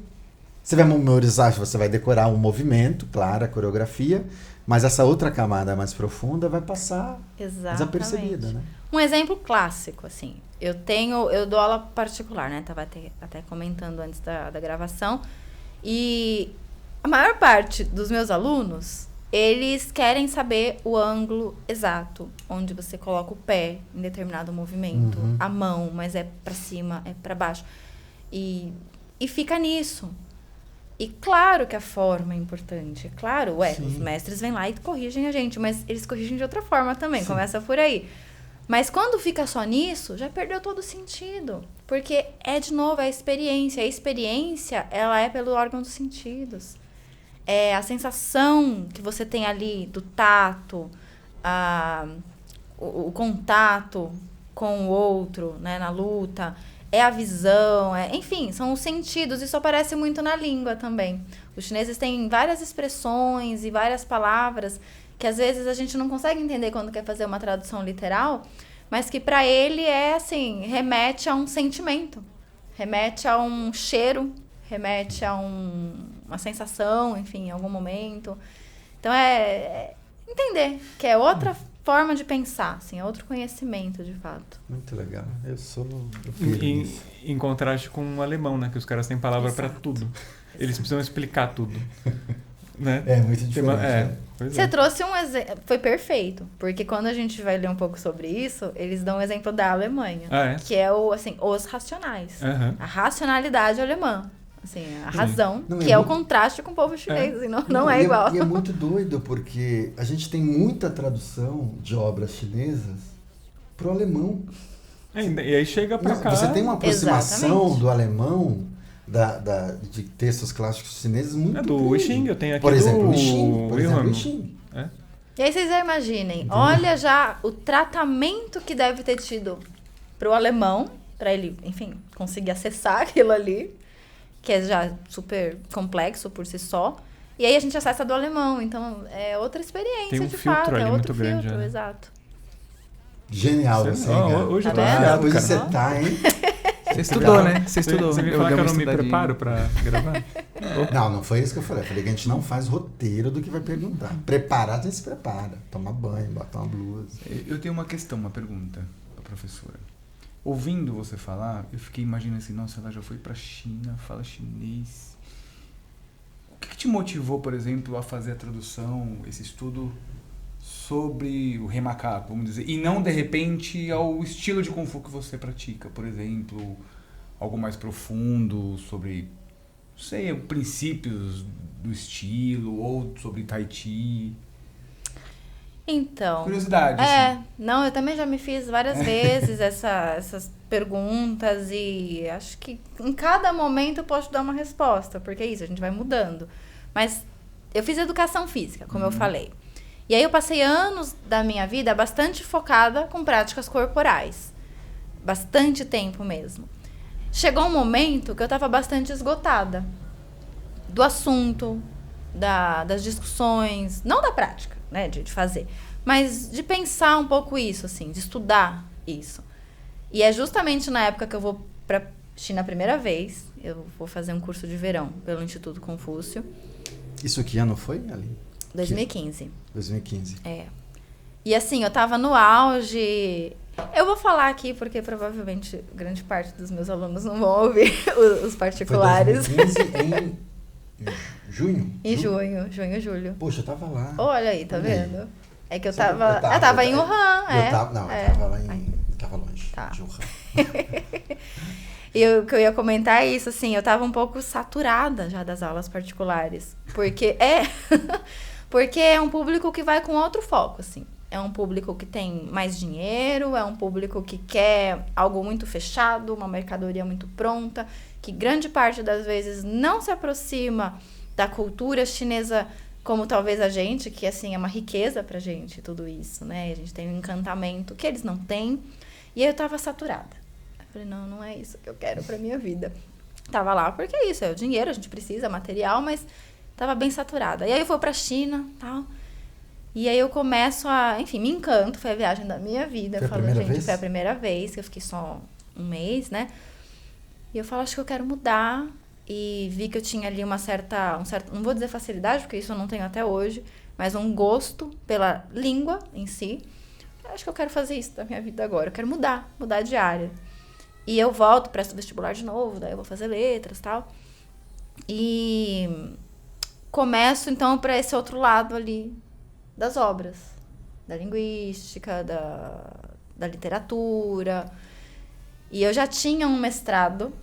Você vai memorizar, você vai decorar um movimento, claro, a coreografia, mas essa outra camada mais profunda vai passar desapercebida, né? Um exemplo clássico, assim, eu dou aula particular, né? Tava até comentando antes da gravação, e a maior parte dos meus alunos eles querem saber o ângulo exato, onde você coloca o pé em determinado movimento, a mão, mas é pra cima, é pra baixo. E fica nisso. E claro que a forma é importante. Claro, os mestres vêm lá e corrigem a gente, mas eles corrigem de outra forma também, começa por aí. Mas quando fica só nisso, já perdeu todo o sentido. Porque de novo, a experiência. A experiência, ela é pelo órgão dos sentidos. É a sensação que você tem ali do tato, o contato com o outro, né, na luta, é a visão, enfim, são os sentidos. Isso aparece muito na língua também. Os chineses têm várias expressões e várias palavras que às vezes a gente não consegue entender quando quer fazer uma tradução literal, mas que para ele assim, remete a um sentimento, remete a um cheiro, remete a uma sensação, enfim, em algum momento. Então, entender que é outra forma de pensar, assim, é outro conhecimento, de fato. Muito legal. Em contraste com o alemão, né? Que os caras têm palavra para tudo. Eles precisam explicar tudo. Né? É muito diferente. Você trouxe um exemplo, foi perfeito, porque quando a gente vai ler um pouco sobre isso, eles dão um exemplo da Alemanha, que é os racionais, a racionalidade alemã. Assim, a razão, que é o contraste com o povo chinês, assim, não é igual. E é muito doido, porque a gente tem muita tradução de obras chinesas pro alemão. E aí chega pra cá. Você tem uma aproximação do alemão de textos clássicos chineses muito do grande. Wixing, eu tenho aqui por exemplo, o Wixing. E aí vocês já imaginem, olha já o tratamento que deve ter tido pro alemão, pra ele, enfim, conseguir acessar aquilo ali, que é já super complexo por si só. E aí a gente acessa do alemão, então é outra experiência, tem de fato, ali é outro muito filtro, grande, exato. Genial, você. Hoje eu tô afiado, hoje cara. você tá, hein? Você estudou, né? Você estudou. Você me falou que eu não me preparo pra gravar? Não foi isso que eu falei. Eu falei que a gente não faz roteiro do que vai perguntar. Preparar, a gente se prepara. Toma banho, bota uma blusa. Eu tenho uma questão, uma pergunta pra professora. Ouvindo você falar, eu fiquei imaginando assim, nossa, ela já foi pra China, fala chinês. O que te motivou, por exemplo, a fazer a tradução, esse estudo sobre o rei macaco, vamos dizer, e não, de repente, ao estilo de Kung Fu que você pratica, por exemplo, algo mais profundo sobre, não sei, princípios do estilo, ou sobre Tai Chi? Então, curiosidade. Assim. Não, eu também já me fiz várias vezes essas perguntas e acho que em cada momento eu posso dar uma resposta, porque é isso, a gente vai mudando. Mas eu fiz educação física, como eu falei. E aí eu passei anos da minha vida bastante focada com práticas corporais. Bastante tempo mesmo. Chegou um momento que eu estava bastante esgotada do assunto, das discussões, não da prática, né, de fazer, mas de pensar um pouco isso, assim, de estudar isso. E é justamente na época que eu vou para China a primeira vez, eu vou fazer um curso de verão pelo Instituto Confúcio. Isso que ano foi, Ali? 2015. 2015. E assim, eu tava no auge. Eu vou falar aqui porque provavelmente grande parte dos meus alunos não vão ouvir os particulares. Foi 2015 em junho? Em junho, julho. Poxa, eu tava lá. Olha aí, tá vendo? É que eu tava em Wuhan, eu tava lá eu tava longe de Wuhan. E o que eu ia comentar é isso, assim, eu tava um pouco saturada já das aulas particulares. Porque é um público que vai com outro foco, assim. É um público que tem mais dinheiro, é um público que quer algo muito fechado, uma mercadoria muito pronta, que grande parte das vezes não se aproxima da cultura chinesa como talvez a gente, que assim é uma riqueza pra gente tudo isso, né? A gente tem um encantamento que eles não têm. E aí eu tava saturada. Eu falei, não é isso que eu quero pra minha vida. Tava lá porque é isso, é o dinheiro, a gente precisa, material, mas tava bem saturada. E aí eu fui pra China, tal. E aí eu começo enfim, me encanto, foi a viagem da minha vida. Foi a primeira vez que eu fiquei só um mês, né? E eu falo, acho que eu quero mudar. E vi que eu tinha ali um certo, não vou dizer facilidade, porque isso eu não tenho até hoje, mas um gosto pela língua em si. Eu acho que eu quero fazer isso da minha vida agora. Eu quero mudar de área. E eu volto, presto vestibular de novo, daí eu vou fazer letras e tal. E começo, então, para esse outro lado ali das obras. Da linguística, da literatura. E eu já tinha um mestrado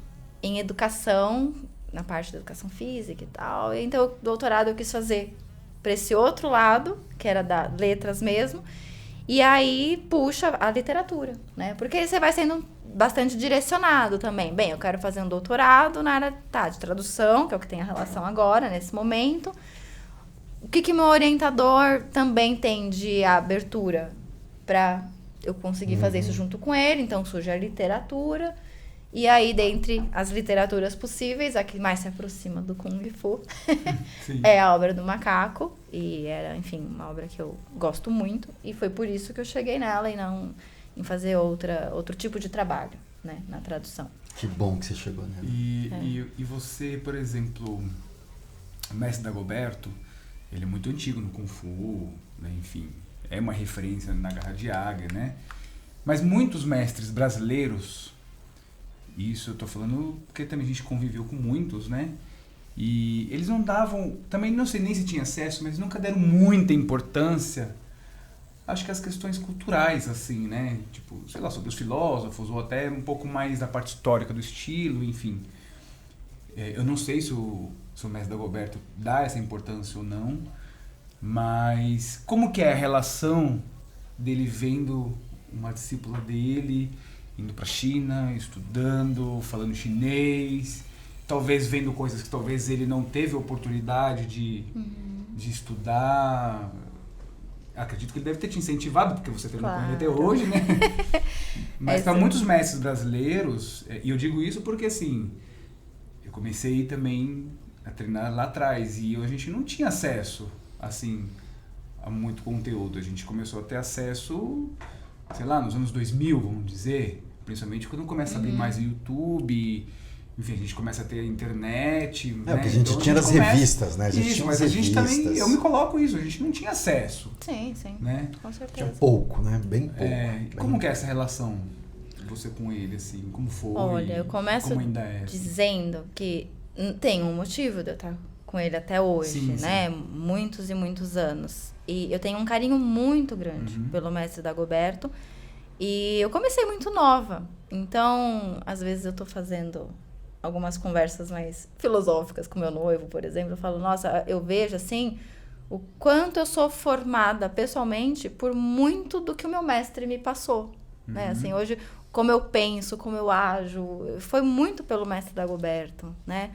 em educação, na parte da educação física e tal. E então, o doutorado eu quis fazer para esse outro lado, que era da letras mesmo. E aí, puxa a literatura, né? Porque aí você vai sendo bastante direcionado também. Bem, eu quero fazer um doutorado na área de tradução, que é o que tem a relação agora, nesse momento. O que meu orientador também tem de abertura para eu conseguir fazer isso junto com ele. Então, surge a literatura. E aí, dentre as literaturas possíveis, a que mais se aproxima do Kung Fu é a obra do macaco. E era, enfim, uma obra que eu gosto muito. E foi por isso que eu cheguei nela e não em fazer outro tipo de trabalho, né, na tradução. Que bom que você chegou nela. E você, por exemplo, o mestre Dagoberto, ele é muito antigo no Kung Fu, né, enfim, é uma referência na Garra de Águia, né? Mas muitos mestres brasileiros, isso eu tô falando porque também a gente conviveu com muitos, né? E eles não davam, também não sei nem se tinha acesso, mas nunca deram muita importância, acho que as questões culturais, assim, né? Tipo, sei lá, sobre os filósofos, ou até um pouco mais da parte histórica do estilo, enfim. Eu não sei se o mestre Dagoberto dá essa importância ou não, mas como que é a relação dele vendo uma discípula dele indo para a China, estudando, falando chinês, talvez vendo coisas que talvez ele não teve oportunidade de estudar. Acredito que ele deve ter te incentivado, porque você teve com ele até hoje, né? Mas para muitos mestres brasileiros, e eu digo isso porque, assim, eu comecei também a treinar lá atrás e a gente não tinha acesso, assim, a muito conteúdo. A gente começou a ter acesso, sei lá, nos anos 2000, vamos dizer, principalmente quando começa a abrir mais o YouTube, enfim, a gente começa a ter a internet, né? Porque a gente então, tinha das revistas, né? A gente isso, tinha mas as a gente revistas. também, eu me coloco isso, a gente não tinha acesso. Sim, Né? com certeza. Tinha pouco, né? Bem pouco. Bem Como que é essa relação, você com ele, assim, como foi? Olha, eu começo como ainda é, assim? dizendo que tem um motivo de eu estar com ele até hoje, né? Sim. Muitos e muitos anos. E eu tenho um carinho muito grande pelo mestre Dagoberto. E eu comecei muito nova. Então, às vezes eu tô fazendo algumas conversas mais filosóficas com meu noivo, por exemplo. Eu falo, nossa, eu vejo, assim, o quanto eu sou formada pessoalmente por muito do que o meu mestre me passou. Né? Assim, hoje, como eu penso, como eu ajo, foi muito pelo mestre Dagoberto, né?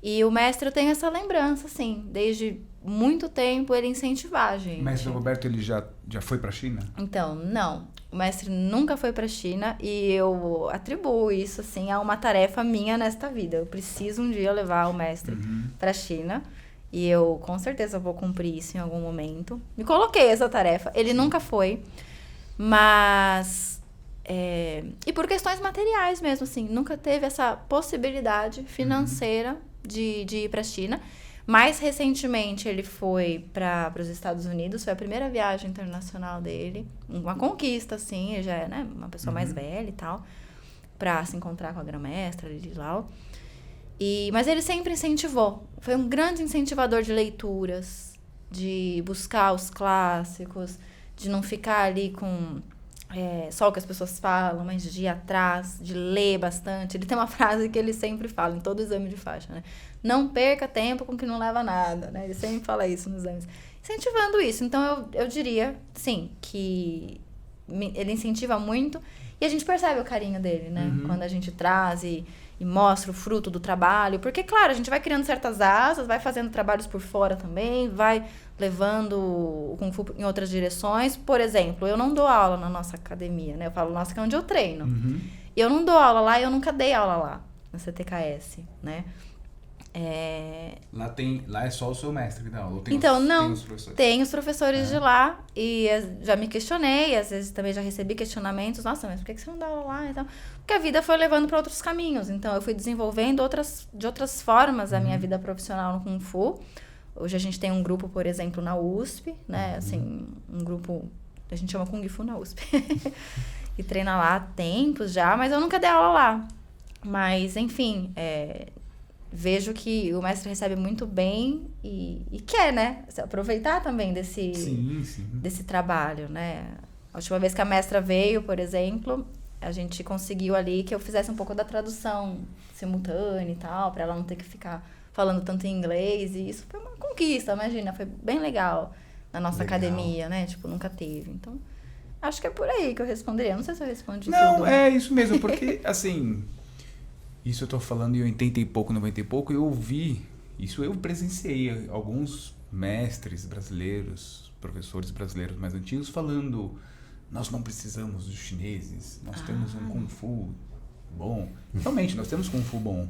E o mestre, eu tenho essa lembrança, assim, desde muito tempo ele incentivar a gente. O mestre Dagoberto, ele já foi para a China? Então, não. O mestre nunca foi para a China e eu atribuo isso, assim, a uma tarefa minha nesta vida. Eu preciso um dia levar o mestre para a China e eu, com certeza, vou cumprir isso em algum momento. Me coloquei essa tarefa. Ele nunca foi, mas... e por questões materiais mesmo, assim, nunca teve essa possibilidade financeira de ir para a China. Mais recentemente, ele foi para os Estados Unidos, foi a primeira viagem internacional dele, uma conquista, assim, ele já é, né, uma pessoa mais velha e tal, para se encontrar com a grã-mestra de lá. Mas ele sempre incentivou, foi um grande incentivador de leituras, de buscar os clássicos, de não ficar ali com... só o que as pessoas falam, mas de ir atrás, de ler bastante. Ele tem uma frase que ele sempre fala em todo exame de faixa, né? Não perca tempo com o que não leva a nada, né? Ele sempre fala isso nos exames. Incentivando isso. Então, eu diria, sim, que ele incentiva muito e a gente percebe o carinho dele, né? Quando a gente traz e mostra o fruto do trabalho. Porque, claro, a gente vai criando certas asas, vai fazendo trabalhos por fora também, vai levando o Kung Fu em outras direções. Por exemplo, eu não dou aula na nossa academia, né? Eu falo, nossa, que é onde eu treino. Eu não dou aula lá, eu nunca dei aula lá, na CTKS, né? Lá é só o seu mestre que dá aula? Tem os professores? Tem os professores de lá e já me questionei, às vezes também já recebi questionamentos. Nossa, mas por que você não dá aula lá? Então, porque a vida foi levando para outros caminhos. Então, eu fui desenvolvendo de outras formas a minha vida profissional no Kung Fu. Hoje a gente tem um grupo, por exemplo, na USP, né? Assim, um grupo, a gente chama Kung Fu na USP. E treina lá há tempos já, mas eu nunca dei aula lá. Mas, enfim, vejo que o mestre recebe muito bem e quer, né? Aproveitar também desse trabalho, né? A última vez que a mestra veio, por exemplo, a gente conseguiu ali que eu fizesse um pouco da tradução simultânea e tal, para ela não ter que ficar falando tanto em inglês. E isso foi uma conquista, imagina, foi bem legal na nossa academia, né? Tipo, nunca teve. Então, acho que é por aí que eu responderia. Não sei se eu respondi tudo. Não, é isso mesmo, porque, assim, isso eu tô falando em 80 e pouco, 90 e pouco, eu ouvi, isso eu presenciei alguns mestres brasileiros, professores brasileiros mais antigos falando: nós não precisamos dos chineses, nós temos um Kung Fu bom. Realmente, nós temos Kung Fu bom.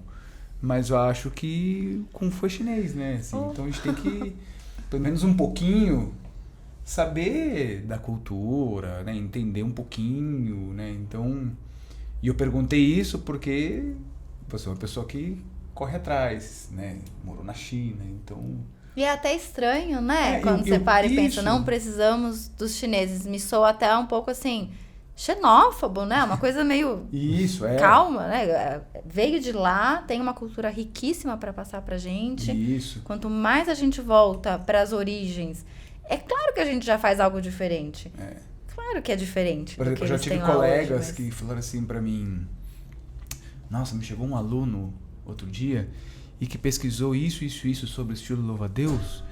Mas eu acho que Kung Fu é chinês, né? Assim, então a gente tem que, pelo menos um pouquinho, saber da cultura, né? Entender um pouquinho, né? Então, e eu perguntei isso porque você é uma pessoa que corre atrás, né? Morou na China, então... E é até estranho, né? Quando você para e pensa, não precisamos dos chineses. Me soa até um pouco assim, xenófobo, né? Uma coisa meio... Isso, é. Calma, né? Veio de lá, tem uma cultura riquíssima para passar pra gente. Isso. Quanto mais a gente volta para as origens, é claro que a gente já faz algo diferente. É. Claro que é diferente. Por exemplo, eu já tive colegas que falaram assim pra mim: nossa, me chegou um aluno outro dia e que pesquisou isso sobre o estilo louva-a-Deus,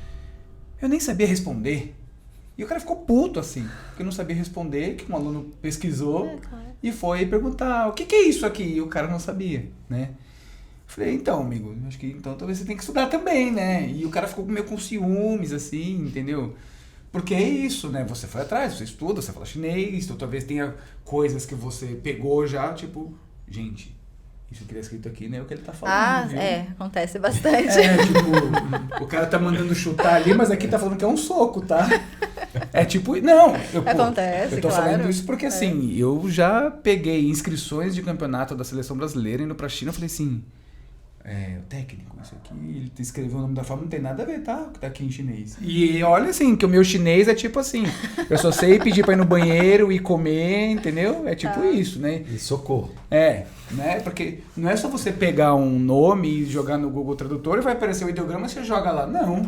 eu nem sabia responder. E o cara ficou puto, assim, porque não sabia responder, que um aluno pesquisou e foi perguntar: o que é isso aqui? E o cara não sabia, né? Falei: então, amigo, acho que então talvez você tenha que estudar também, né? E o cara ficou meio com ciúmes, assim, entendeu? Porque é isso, né? Você foi atrás, você estuda, você fala chinês, então talvez tenha coisas que você pegou já, tipo, gente... Isso que ele é escrito aqui, né? É o que ele tá falando. Viu? Acontece bastante. Tipo, o cara tá mandando chutar ali, mas aqui tá falando que é um soco, tá? É tipo, não. Acontece, eu tô falando isso porque, assim, eu já peguei inscrições de campeonato da seleção brasileira indo pra China, eu falei assim, o técnico, isso aqui, ele escreveu o nome da forma, não tem nada a ver, tá? Que tá aqui em chinês. E olha, assim, que o meu chinês é tipo assim, eu só sei pedir pra ir no banheiro e comer, entendeu? É tipo isso, né? E socorro. Né? Porque não é só você pegar um nome e jogar no Google Tradutor e vai aparecer o ideograma e você joga lá. Não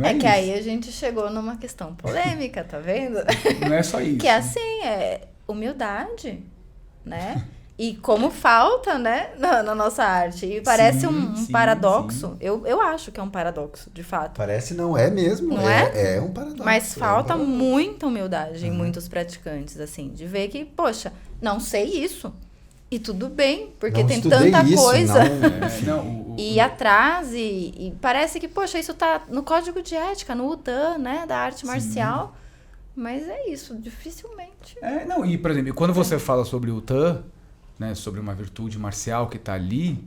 é que isso. aí a gente chegou numa questão polêmica, tá vendo? Não é só isso. Que é assim, humildade, né? E como falta, né, na nossa arte. E parece um paradoxo. Sim. Eu acho que é um paradoxo, de fato. Parece, não é mesmo. Não é? É um paradoxo. Mas falta muita humildade em muitos praticantes, assim, de ver que, poxa, não sei isso. E tudo bem, porque não tem tanta isso, coisa. E ir atrás e parece que, poxa, isso tá no código de ética, no UTAN, né, da arte marcial. Mas é isso, dificilmente. E, por exemplo, quando você fala sobre o UTAN, né, sobre uma virtude marcial que tá ali,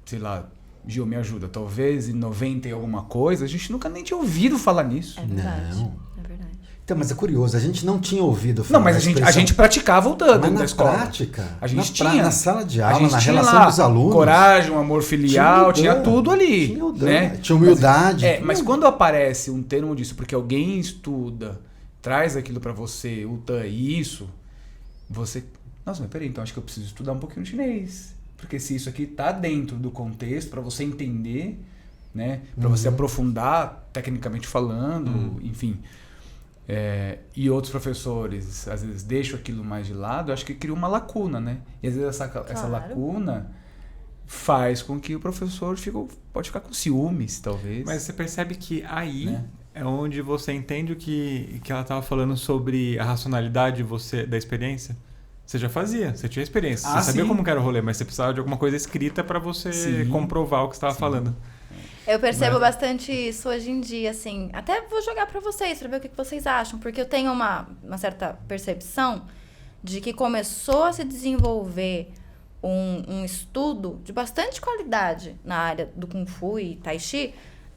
sei lá, Gil, me ajuda, talvez em 90 e alguma coisa, a gente nunca nem tinha ouvido falar nisso. É verdade, Não. é verdade. Então, mas é curioso, a gente não tinha ouvido falar. Não, mas a gente praticava o DAN dentro da escola. Prática, a gente tinha na sala de aula, na tinha relação lá, dos alunos. Coragem, um amor filial, tinha tudo ali. Tinha o DAN, né? tinha humildade. Mas quando aparece um termo disso, porque alguém estuda, traz aquilo pra você, o DAN e isso, você... Nossa, mas peraí, então acho que eu preciso estudar um pouquinho chinês. Porque se isso aqui tá dentro do contexto, pra você entender, né? Pra você aprofundar, tecnicamente falando, enfim... e outros professores, às vezes, deixam aquilo mais de lado, eu acho que cria uma lacuna, né? E às vezes essa lacuna faz com que o professor pode ficar com ciúmes, talvez. Mas você percebe que aí, né, é onde você entende o que ela estava falando sobre a racionalidade da experiência? Você já fazia, você tinha experiência, você sabia como que era o rolê, mas você precisava de alguma coisa escrita para você comprovar o que você estava falando. Eu percebo bastante isso hoje em dia, assim. Até vou jogar pra vocês, pra ver o que vocês acham. Porque eu tenho uma certa percepção de que começou a se desenvolver um estudo de bastante qualidade na área do Kung Fu e Tai Chi.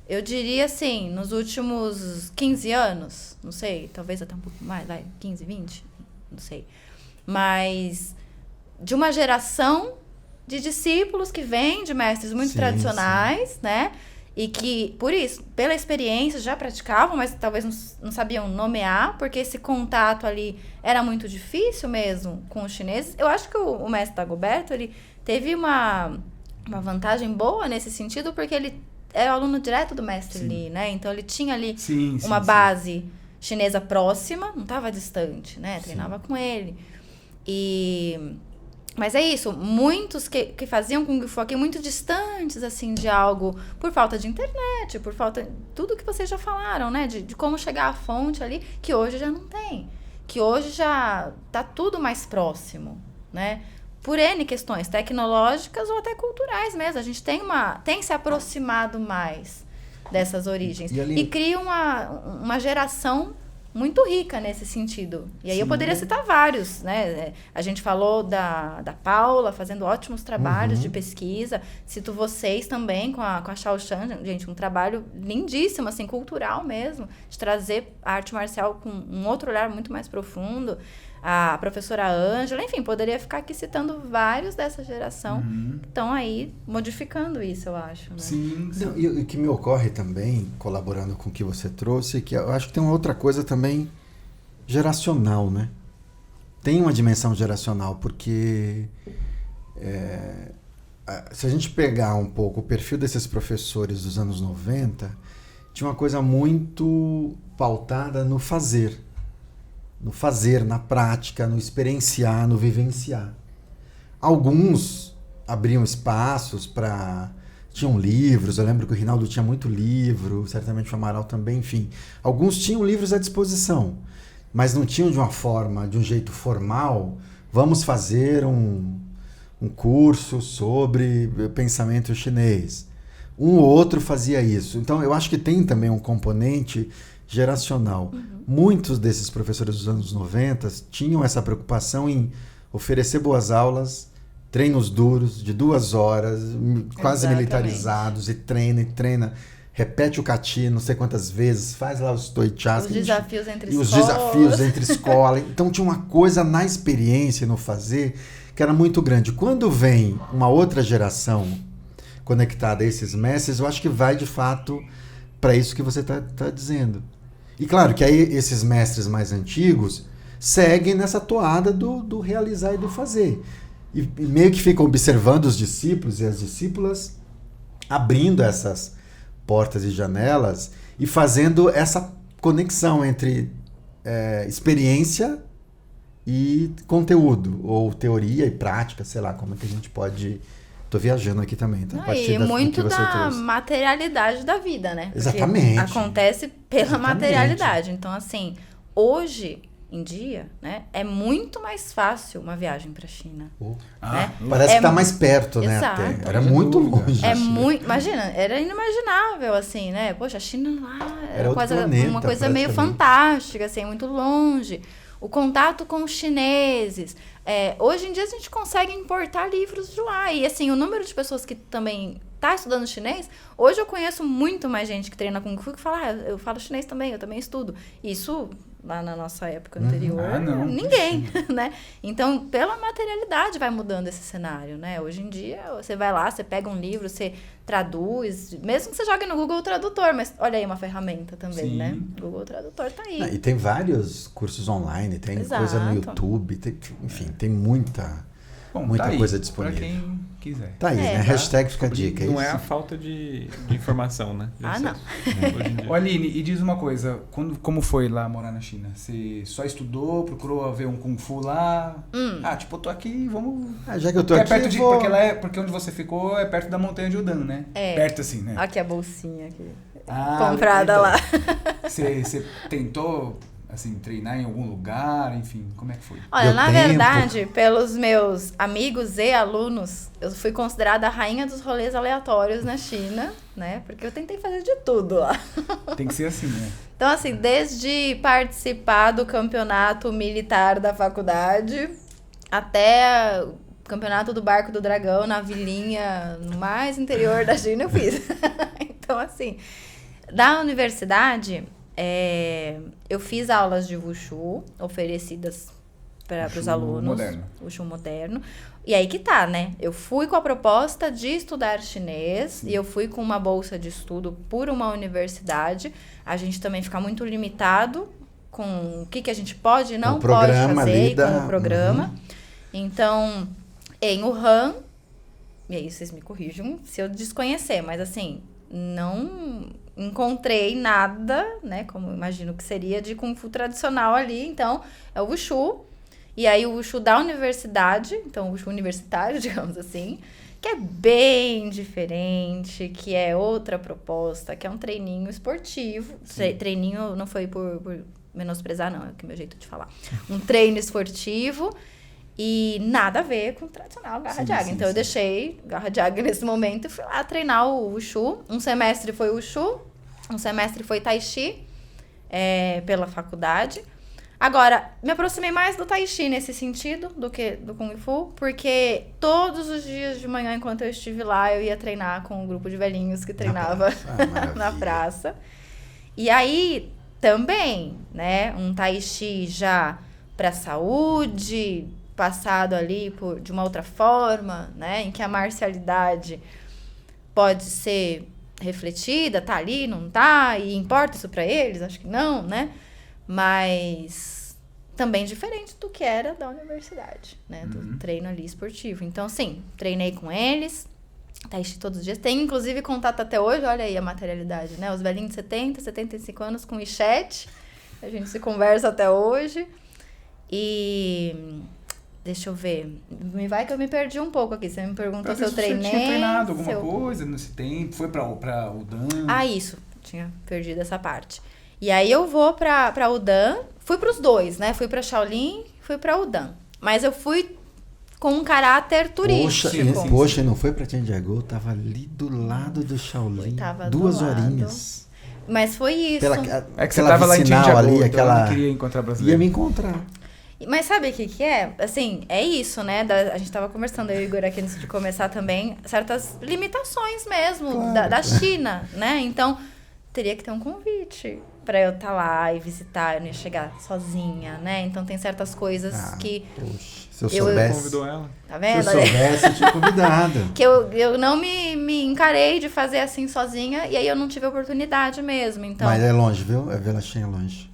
Eu diria, assim, nos últimos 15 anos. Não sei, talvez até um pouco mais, 15, 20, não sei. Mas de uma geração de discípulos que vêm de mestres muito tradicionais, né? E que, por isso, pela experiência, já praticavam, mas talvez não sabiam nomear, porque esse contato ali era muito difícil mesmo com os chineses. Eu acho que o mestre Dagoberto, ele teve uma uma vantagem boa nesse sentido, porque ele era aluno direto do mestre Li, né? Então ele tinha ali uma base chinesa próxima, não estava distante, né? Treinava com ele. Mas é isso, muitos que faziam Kung Fu aqui muito distantes, assim, de algo, por falta de internet, por falta... Tudo que vocês já falaram, né? De como chegar à fonte ali, que hoje já não tem. Que hoje já tá tudo mais próximo, né? Por N questões tecnológicas ou até culturais mesmo. A gente tem se aproximado mais dessas origens. E cria uma geração muito rica nesse sentido. E aí eu poderia citar vários, né? A gente falou da Paula fazendo ótimos trabalhos de pesquisa. Cito vocês também com a Xiao Shan, gente, um trabalho lindíssimo, assim, cultural mesmo, de trazer a arte marcial com um outro olhar muito mais profundo. A professora Ângela, enfim, poderia ficar aqui citando vários dessa geração que estão aí modificando isso, eu acho. Né? Sim. Não, e o que me ocorre também, colaborando com o que você trouxe, é que eu acho que tem uma outra coisa também geracional, né? Tem uma dimensão geracional, porque se a gente pegar um pouco o perfil desses professores dos anos 90, tinha uma coisa muito pautada no fazer. No fazer, na prática, no experienciar, no vivenciar. Alguns abriam espaços para... Tinham livros, eu lembro que o Rinaldo tinha muito livro, certamente o Amaral também, enfim. Alguns tinham livros à disposição, mas não tinham de uma forma, de um jeito formal, vamos fazer um curso sobre pensamento chinês. Um ou outro fazia isso. Então, eu acho que tem também um componente geracional. Muitos desses professores dos anos 90 tinham essa preocupação em oferecer boas aulas, treinos duros, de 2 horas, quase militarizados, e treina, repete o kati não sei quantas vezes, faz lá os toichas. Os desafios entre escolas. E os desafios entre escola. Então tinha uma coisa na experiência, no fazer, que era muito grande. Quando vem uma outra geração conectada a esses mestres, eu acho que vai de fato para isso que você está dizendo. E claro que aí esses mestres mais antigos seguem nessa toada do realizar e do fazer. E meio que ficam observando os discípulos e as discípulas, abrindo essas portas e janelas e fazendo essa conexão entre experiência e conteúdo, ou teoria e prática, sei lá, como é que a gente pode... Tô viajando aqui também, tá? E muito da materialidade da vida, né? Exatamente. Porque acontece pela materialidade. Então, assim, hoje em dia, né, é muito mais fácil uma viagem para a China. Né? Parece que tá mais perto, né? Exato. Até. Era muito longe. Imagina, era inimaginável, assim, né? Poxa, a China lá era uma coisa meio fantástica, assim, muito longe. O contato com os chineses. Hoje em dia a gente consegue importar livros de lá. E assim, o número de pessoas que também está estudando chinês, hoje eu conheço muito mais gente que treina Kung Fu que fala, eu falo chinês também, eu também estudo. Isso, lá na nossa época anterior, ninguém, né? Então, pela materialidade vai mudando esse cenário, né? Hoje em dia, você vai lá, você pega um livro, você traduz, mesmo que você jogue no Google Tradutor, mas olha aí uma ferramenta também, né? Google Tradutor tá aí. E tem vários cursos online, tem coisa no YouTube, enfim, tem muita coisa disponível. Pra quem quiser. Tá aí, né? Hashtag fica a dica. Não é a falta de informação, né? Não. Ô, Aline, e diz uma coisa, como foi lá morar na China? Você só estudou, procurou ver um Kung Fu lá? Eu tô aqui, vamos... já que eu tô aqui, porque onde você ficou é perto da montanha de Udan, né? Perto assim, né? Aqui a bolsinha aqui. Comprada lá. Você tentou... assim, treinar em algum lugar, enfim, como é que foi? Olha, na verdade, pelos meus amigos e alunos, eu fui considerada a rainha dos rolês aleatórios na China, né? Porque eu tentei fazer de tudo lá. Tem que ser assim, né? Então, assim, desde participar do campeonato militar da faculdade, até o campeonato do Barco do Dragão na vilinha no mais interior da China, eu fiz. Então, assim, da universidade... eu fiz aulas de Wushu oferecidas para os alunos. Moderno. Wushu moderno. E aí que tá, né? Eu fui com a proposta de estudar chinês e eu fui com uma bolsa de estudo por uma universidade. A gente também fica muito limitado com o que a gente pode e não pode fazer com o programa. Então, em Wuhan, E aí vocês me corrijam se eu desconhecer, mas assim, não encontrei nada, né, como eu imagino que seria de Kung Fu tradicional ali, então é o Wushu, e aí o Wushu da universidade, então o Wushu universitário, digamos assim, que é bem diferente, que é outra proposta, que é um treininho esportivo, treininho não foi por menosprezar não, é o meu jeito de falar, um treino esportivo, e nada a ver com o tradicional garra de águia. Então eu deixei garra de águia nesse momento e fui lá treinar o Wushu. Um semestre foi Wushu, um semestre foi Tai Chi, pela faculdade. Agora, me aproximei mais do Tai Chi nesse sentido do que do Kung Fu, porque todos os dias de manhã, enquanto eu estive lá, eu ia treinar com um grupo de velhinhos que treinava na praça. E aí, também, né, um Tai Chi já para saúde, passado ali de uma outra forma, né, em que a marcialidade pode ser refletida, tá ali, não tá, e importa isso para eles? Acho que não, né? Mas também diferente do que era da universidade, né, do treino ali esportivo. Então, sim, treinei com eles, Tai Chi todos os dias. Tem, inclusive, contato até hoje, olha aí a materialidade, né? Os velhinhos de 70, 75 anos com WeChat, a gente se conversa até hoje. E deixa eu ver. Vai que eu me perdi um pouco aqui. Você me perguntou se eu treinei. Você tinha treinado alguma coisa nesse tempo? Foi pra Udan? Ah, isso. Tinha perdido essa parte. E aí eu vou pra Udan. Fui pros dois, né? Fui pra Shaolin, fui pra Udan. Mas eu fui com um caráter turístico. Poxa, não foi pra Tianjia-Gou? Tava ali do lado do Shaolin. Tava 2 horinhas. Mas foi isso. É que você tava lá em Tianjia-Gou, então aquela... eu não queria encontrar brasileiro. Ia me encontrar. Mas sabe o que é? Assim, é isso, né? A gente tava conversando, eu e o Igor aqui antes de começar também, certas limitações mesmo, claro, da China, né? Então, teria que ter um convite pra eu estar lá e visitar, eu não ia chegar sozinha, né? Então, tem certas coisas que... Poxa, se eu soubesse... Convidou ela. Tá vendo? Se eu soubesse, eu tinha convidado. Que eu não me encarei de fazer assim sozinha, e aí eu não tive oportunidade mesmo, então... Mas é longe, viu? É Velachinha, é longe.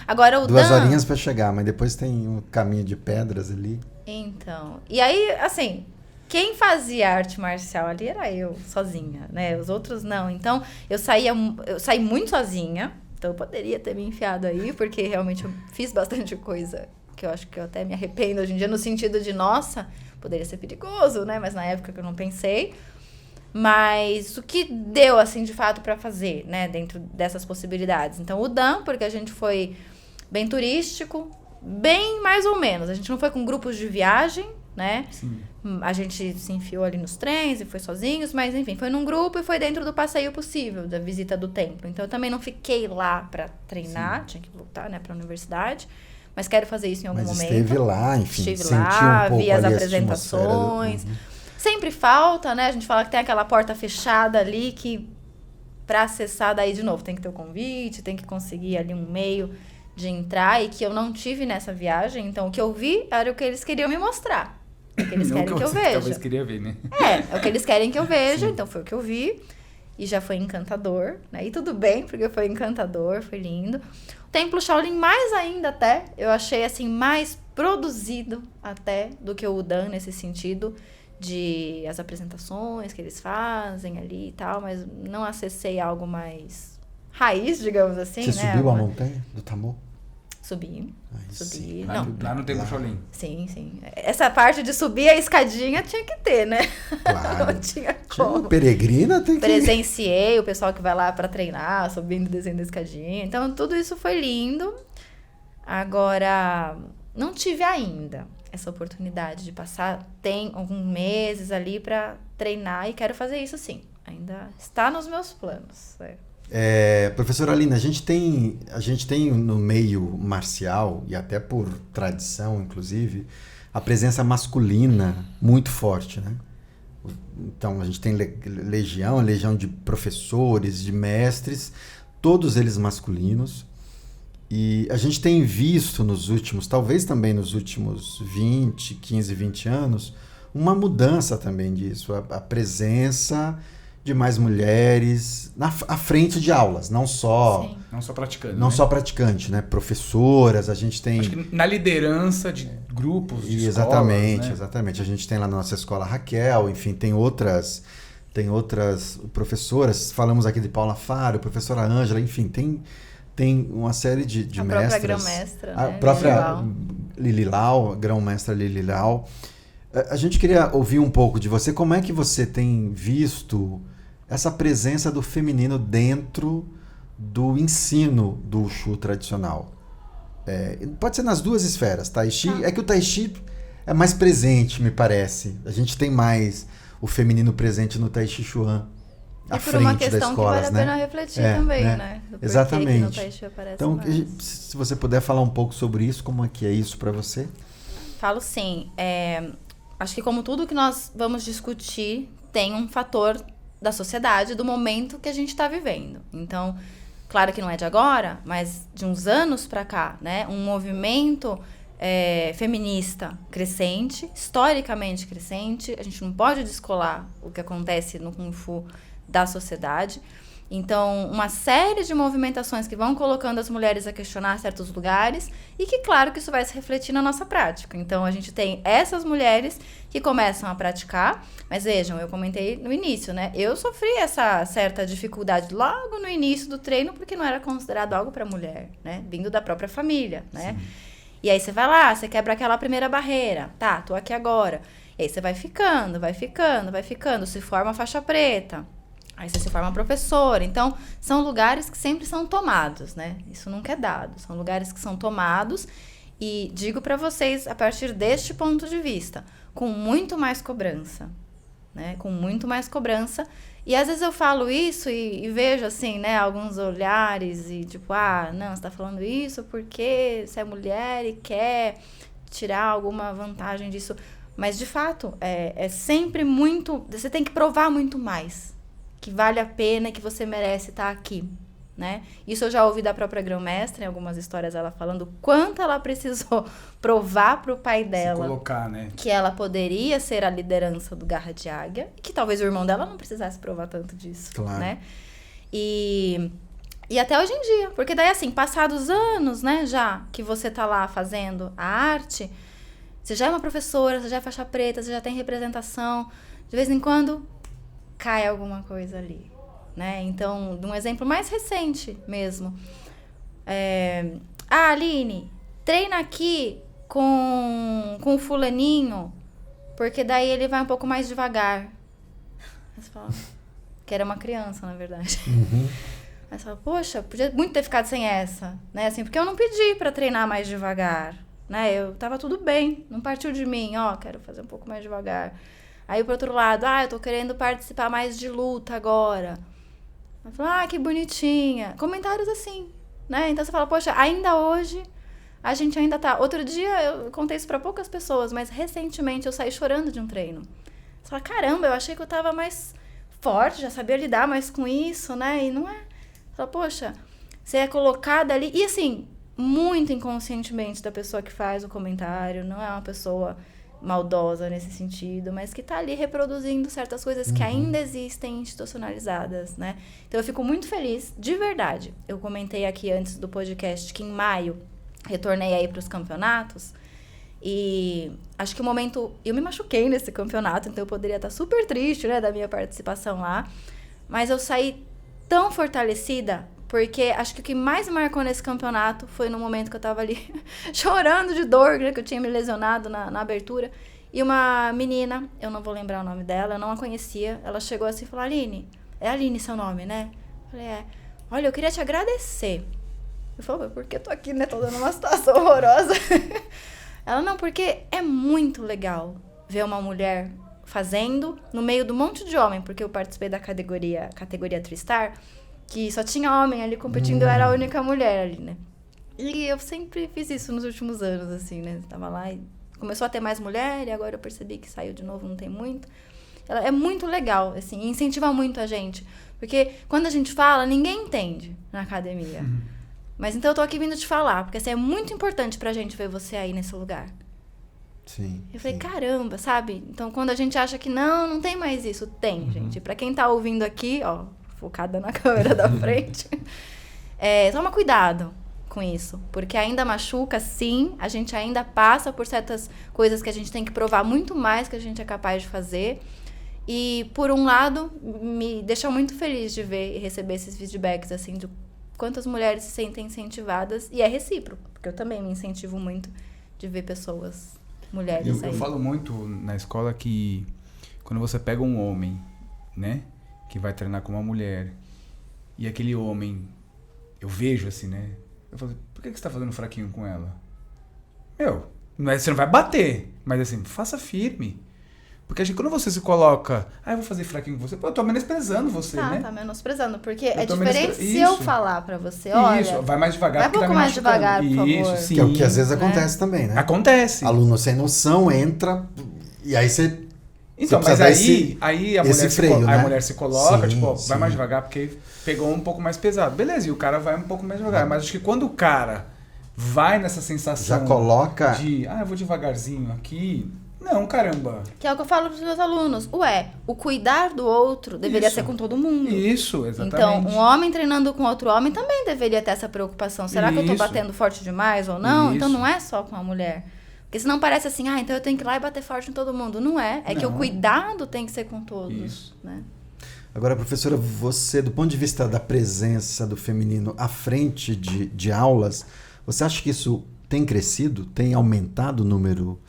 Agora o 2 horinhas pra chegar, mas depois tem um caminho de pedras ali. Então, e aí, assim, quem fazia arte marcial ali era eu, sozinha, né? Os outros não. Então, eu saí muito sozinha, então eu poderia ter me enfiado aí, porque realmente eu fiz bastante coisa que eu acho que eu até me arrependo hoje em dia, no sentido de, nossa, poderia ser perigoso, né? Mas na época que eu não pensei. Mas o que deu, assim, de fato, para fazer, né, dentro dessas possibilidades? Então, o Dan, porque a gente foi bem turístico, bem mais ou menos. A gente não foi com grupos de viagem, né? Sim. A gente se enfiou ali nos trens e foi sozinhos, mas, enfim, foi num grupo e foi dentro do passeio possível, da visita do templo. Então, eu também não fiquei lá para treinar, tinha que voltar, né, para a universidade. Mas quero fazer isso em algum momento. Esteve lá, enfim, estive sentiu lá, um pouco vi as ali apresentações. Sempre falta, né? A gente fala que tem aquela porta fechada ali que para acessar daí de novo tem que ter o convite, tem que conseguir ali um meio de entrar e que eu não tive nessa viagem. Então o que eu vi era o que eles queriam me mostrar. O que eles querem que eu veja. Talvez queria ver, né? É o que eles querem que eu veja, então foi o que eu vi. E já foi encantador, né? E tudo bem, porque foi encantador, foi lindo. O Templo Shaolin mais ainda até, eu achei assim mais produzido até do que o Udan nesse sentido. De as apresentações que eles fazem ali e tal, mas não acessei algo mais raiz, digamos assim, Você né? subiu a montanha do Tamu? Subi. Sim. Lá no Templo Shaolin. Sim. Essa parte de subir a escadinha tinha que ter, né? Claro. Não tinha como. Peregrina tem que... Presenciei o pessoal que vai lá pra treinar, subindo e descendo a escadinha. Então, tudo isso foi lindo. Agora, não tive ainda essa oportunidade de passar, tem alguns meses ali para treinar e quero fazer isso sim. Ainda está nos meus planos. Professora Aline, a gente tem no meio marcial, e até por tradição, inclusive, a presença masculina muito forte, né? Então, a gente tem legião de professores, de mestres, todos eles masculinos. E a gente tem visto talvez também nos últimos 15, 20 anos, uma mudança também disso. A presença de mais mulheres à frente de aulas, não só... Sim. Não só praticante. Não só praticante, né? Professoras, a gente tem... Acho que na liderança de grupos, de exatamente, escolas, né? Exatamente. A gente tem lá na nossa escola a Raquel, enfim, tem outras professoras. Falamos aqui de Paula Faro, professora Ângela, enfim, tem uma série de a mestras. Própria grão-mestra, A né? própria Lililau, grão-mestra Lililau. A gente queria ouvir um pouco de você. Como é que você tem visto essa presença do feminino dentro do ensino do Wushu tradicional? Pode ser nas duas esferas. Tai Chi, é que o Tai Chi é mais presente, me parece. A gente tem mais o feminino presente no Tai Chi Chuan, à frente da escola, né? E por uma questão que vale a pena refletir também, né? Exatamente. Que no Tai Chi aparece então, mais. se você puder falar um pouco sobre isso, como é que é isso para você? Falo sim. Acho que como tudo que nós vamos discutir, tem um fator da sociedade, do momento que a gente está vivendo. Então, claro que não é de agora, mas de uns anos para cá, né? Um movimento feminista crescente, historicamente crescente. A gente não pode descolar o que acontece no Kung Fu da sociedade. Então, uma série de movimentações que vão colocando as mulheres a questionar certos lugares e que, claro, que isso vai se refletir na nossa prática. Então, a gente tem essas mulheres que começam a praticar, mas vejam, eu comentei no início, né? Eu sofri essa certa dificuldade logo no início do treino porque não era considerado algo para mulher, né? Vindo da própria família, né? Sim. E aí você vai lá, você quebra aquela primeira barreira. Tá, tô aqui agora. E aí você vai ficando, se forma faixa preta. Aí você se forma professora. Então, são lugares que sempre são tomados, né? Isso nunca é dado. São lugares que são tomados. E digo para vocês, a partir deste ponto de vista, com muito mais cobrança, né? Com muito mais cobrança. E às vezes eu falo isso e vejo, assim, né? Alguns olhares e tipo, não, você tá falando isso porque você é mulher e quer tirar alguma vantagem disso. Mas, de fato, é sempre muito... Você tem que provar muito mais. Que vale a pena e que você merece estar aqui, né? Isso eu já ouvi da própria grão-mestra, em algumas histórias ela falando o quanto ela precisou provar pro pai dela se colocar, né? Que ela poderia ser a liderança do Garra de Águia e que talvez o irmão dela não precisasse provar tanto disso, claro. Né? E até hoje em dia, porque daí assim, passados anos, né, já que você tá lá fazendo a arte, você já é uma professora, você já é faixa preta, você já tem representação, de vez em quando cai alguma coisa ali, né? Então, de um exemplo mais recente mesmo. Aline, treina aqui com o fulaninho, porque daí ele vai um pouco mais devagar. Aí você fala, que era uma criança, na verdade. Uhum. Aí você fala, poxa, podia muito ter ficado sem essa, né? Assim, porque eu não pedi pra treinar mais devagar, né? Eu tava tudo bem, não partiu de mim, quero fazer um pouco mais devagar. Aí, por outro lado, eu tô querendo participar mais de luta agora. Aí fala, que bonitinha. Comentários assim, né? Então, você fala, poxa, ainda hoje, a gente ainda tá... Outro dia, eu contei isso pra poucas pessoas, mas recentemente eu saí chorando de um treino. Você fala, caramba, eu achei que eu tava mais forte, já sabia lidar mais com isso, né? E não é. Você fala, poxa, você é colocada ali... E, assim, muito inconscientemente da pessoa que faz o comentário, não é uma pessoa... maldosa nesse sentido, mas que tá ali reproduzindo certas coisas que ainda existem institucionalizadas, né? Então eu fico muito feliz, de verdade. Eu comentei aqui antes do podcast que em maio retornei aí para os campeonatos e acho que o momento... Eu me machuquei nesse campeonato, então eu poderia estar super triste, né, da minha participação lá, mas eu saí tão fortalecida porque acho que o que mais me marcou nesse campeonato foi no momento que eu tava ali chorando de dor, né, que eu tinha me lesionado na abertura. E uma menina, eu não vou lembrar o nome dela, eu não a conhecia, ela chegou assim e falou, Aline, é Aline seu nome, né? Eu falei, olha, eu queria te agradecer. Eu falei, por que eu tô aqui, né, tô dando uma situação horrorosa. Ela, não, porque é muito legal ver uma mulher fazendo no meio do monte de homem, porque eu participei da categoria Tristar, que só tinha homem ali competindo, eu era a única mulher ali, né? E eu sempre fiz isso nos últimos anos, assim, né? Tava lá e começou a ter mais mulher, e agora eu percebi que saiu de novo, não tem muito. Ela é muito legal, assim, incentiva muito a gente. Porque quando a gente fala, ninguém entende na academia. Mas então eu tô aqui vindo te falar, porque assim, é muito importante pra gente ver você aí nesse lugar. Sim. Eu falei, caramba, sabe? Então, quando a gente acha que não tem mais isso, tem, gente. Pra quem tá ouvindo aqui, ó, focada na câmera da frente, toma cuidado com isso. Porque ainda machuca, sim. A gente ainda passa por certas coisas que a gente tem que provar muito mais que a gente é capaz de fazer. E, por um lado, me deixa muito feliz de ver e receber esses feedbacks, assim, de quantas mulheres se sentem incentivadas. E é recíproco, porque eu também me incentivo muito de ver pessoas... mulheres eu falo muito na escola que quando você pega um homem, né, que vai treinar com uma mulher, e aquele homem, eu vejo assim, né, eu falo, por que você tá fazendo fraquinho com ela? Você não vai bater, mas assim, faça firme. Porque acho que quando você se coloca, eu vou fazer fraquinho com você, eu tô menosprezando você, né? Tá menosprezando, porque é diferente se eu falar pra você, olha... Isso, vai mais devagar. Vai um pouco mais devagar, por favor. Isso, sim. Que é o que às vezes acontece também, né? Acontece. Aluno sem noção entra e aí você... Então, mas aí a mulher se coloca, sim, vai mais devagar porque pegou um pouco mais pesado. Beleza, e o cara vai um pouco mais devagar. Mas acho que quando o cara vai nessa sensação já coloca... de, eu vou devagarzinho aqui... Não, caramba. Que é o que eu falo pros meus alunos. O cuidar do outro deveria ser com todo mundo. Isso, exatamente. Então, um homem treinando com outro homem também deveria ter essa preocupação. Será que eu tô batendo forte demais ou não? Então, não é só com a mulher. Porque senão parece assim, então eu tenho que ir lá e bater forte em todo mundo. Não é. É que o cuidado tem que ser com todos. Isso. Né? Agora, professora, você, do ponto de vista da presença do feminino à frente de aulas, você acha que isso tem crescido? Tem aumentado o número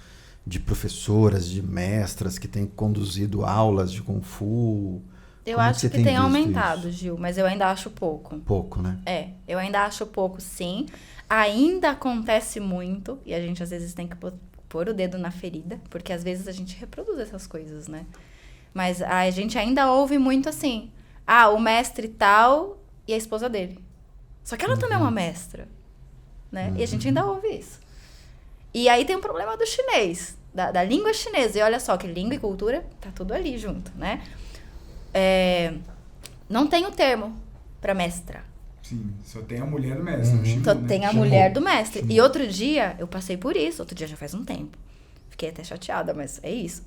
de professoras, de mestras que têm conduzido aulas de Kung Fu? Eu acho que tem aumentado, isso? Gil, mas eu ainda acho pouco. Pouco, né? Eu ainda acho pouco, sim. Ainda acontece muito, e a gente às vezes tem que pôr o dedo na ferida, porque às vezes a gente reproduz essas coisas, né? Mas a gente ainda ouve muito assim, o mestre tal e a esposa dele. Só que ela também é uma mestra, né? E a gente ainda ouve isso. E aí tem um problema do chinês, da língua chinesa. E olha só, que língua e cultura tá tudo ali junto, né? Não tem o termo para mestra. Sim, só tem a mulher do mestre. Só tem a mulher do mestre. E outro dia, eu passei por isso. Outro dia já faz um tempo. Fiquei até chateada, mas é isso.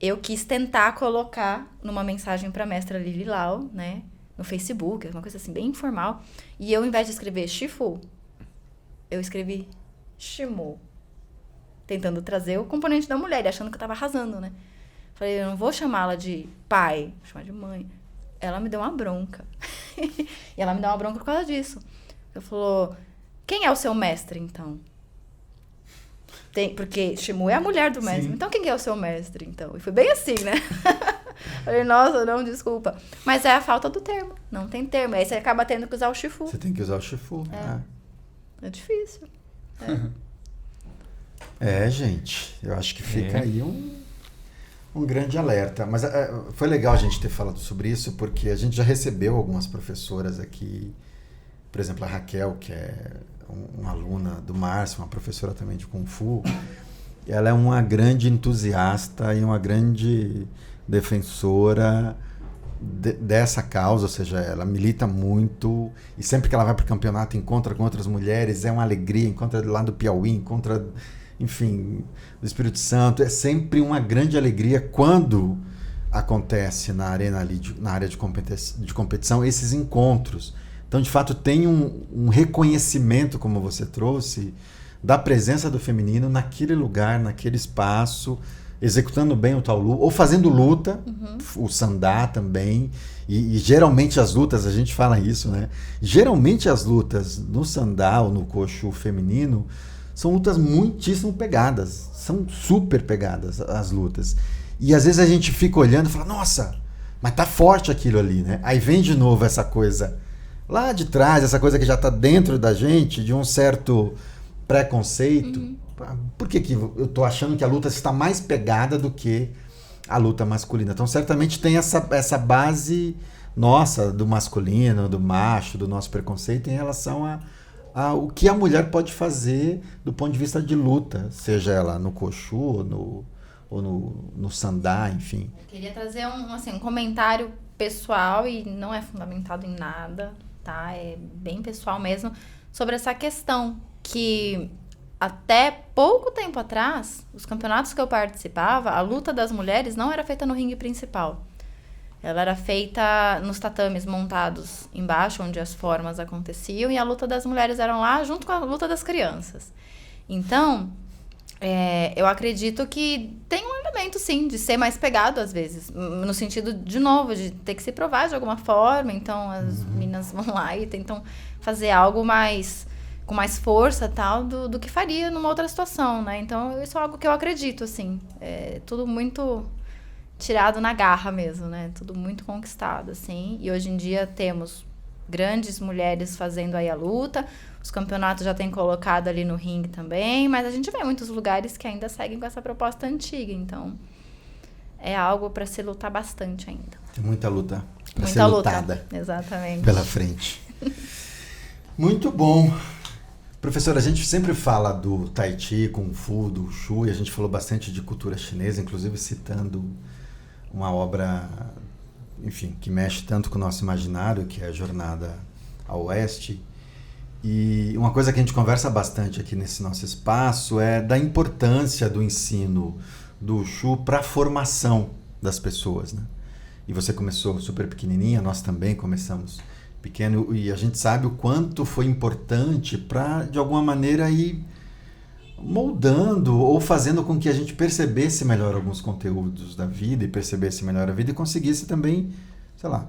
Eu quis tentar colocar numa mensagem pra mestra Lili Lau, né? No Facebook, uma coisa assim, bem informal. E eu, ao invés de escrever Shifu, eu escrevi Shimu. Tentando trazer o componente da mulher, achando que eu tava arrasando, né? Falei, eu não vou chamá-la de pai, vou chamar de mãe. Ela me deu uma bronca. E ela me deu uma bronca por causa disso. Ela falou, quem é o seu mestre, então? Porque Shimu é a mulher do mestre. Sim. Então, quem é o seu mestre, então? E foi bem assim, né? Falei, nossa, não, desculpa. Mas é a falta do termo. Não tem termo. Aí você acaba tendo que usar o Shifu. Você tem que usar o Shifu. É difícil. Gente, eu acho que fica aí um grande alerta. Mas foi legal a gente ter falado sobre isso, porque a gente já recebeu algumas professoras aqui, por exemplo, a Raquel, que é uma aluna do Márcio, uma professora também de Kung Fu. Ela é uma grande entusiasta e uma grande defensora dessa causa, ou seja, ela milita muito e sempre que ela vai para o campeonato encontra com outras mulheres, é uma alegria, encontra lá do Piauí, encontra... enfim, do Espírito Santo, é sempre uma grande alegria quando acontece na área de competição esses encontros. Então, de fato, tem um reconhecimento, como você trouxe, da presença do feminino naquele lugar, naquele espaço, executando bem o Taolu, ou fazendo luta, o Sandá também, e geralmente as lutas, a gente fala isso, né? Geralmente as lutas no Sandá ou no Koshu feminino são lutas muitíssimo pegadas, são super pegadas as lutas. E às vezes a gente fica olhando e fala, nossa, mas tá forte aquilo ali, né? Aí vem de novo essa coisa lá de trás, essa coisa que já tá dentro da gente, de um certo preconceito. Por que eu tô achando que a luta está mais pegada do que a luta masculina? Então certamente tem essa base nossa, do masculino, do macho, do nosso preconceito em relação o que a mulher pode fazer do ponto de vista de luta, seja ela no Koshu ou no Sandá, enfim. Eu queria trazer um comentário pessoal e não é fundamentado em nada, tá? É bem pessoal mesmo, sobre essa questão que até pouco tempo atrás, os campeonatos que eu participava, a luta das mulheres não era feita no ringue principal. Ela era feita nos tatames montados embaixo, onde as formas aconteciam, e a luta das mulheres era lá junto com a luta das crianças. Então, eu acredito que tem um elemento, sim, de ser mais pegado às vezes. No sentido, de novo, de ter que se provar de alguma forma. Então, as meninas vão lá e tentam fazer algo com mais força tal, do que faria numa outra situação, né? Então, isso é algo que eu acredito, assim. É tudo muito tirado na garra mesmo, né? Tudo muito conquistado, assim. E hoje em dia temos grandes mulheres fazendo aí a luta. Os campeonatos já têm colocado ali no ringue também, mas a gente vê muitos lugares que ainda seguem com essa proposta antiga. Então, é algo para se lutar bastante ainda. Tem muita luta para ser lutada. Exatamente. Pela frente. Muito bom. Professora, a gente sempre fala do Tai Chi, Kung Fu, do Wushu, e a gente falou bastante de cultura chinesa, inclusive citando uma obra, enfim, que mexe tanto com o nosso imaginário, que é a Jornada ao Oeste. E uma coisa que a gente conversa bastante aqui nesse nosso espaço é da importância do ensino do Wushu para a formação das pessoas, né? E você começou super pequenininha, nós também começamos pequeno, e a gente sabe o quanto foi importante para, de alguma maneira, ir moldando ou fazendo com que a gente percebesse melhor alguns conteúdos da vida e percebesse melhor a vida e conseguisse também, sei lá,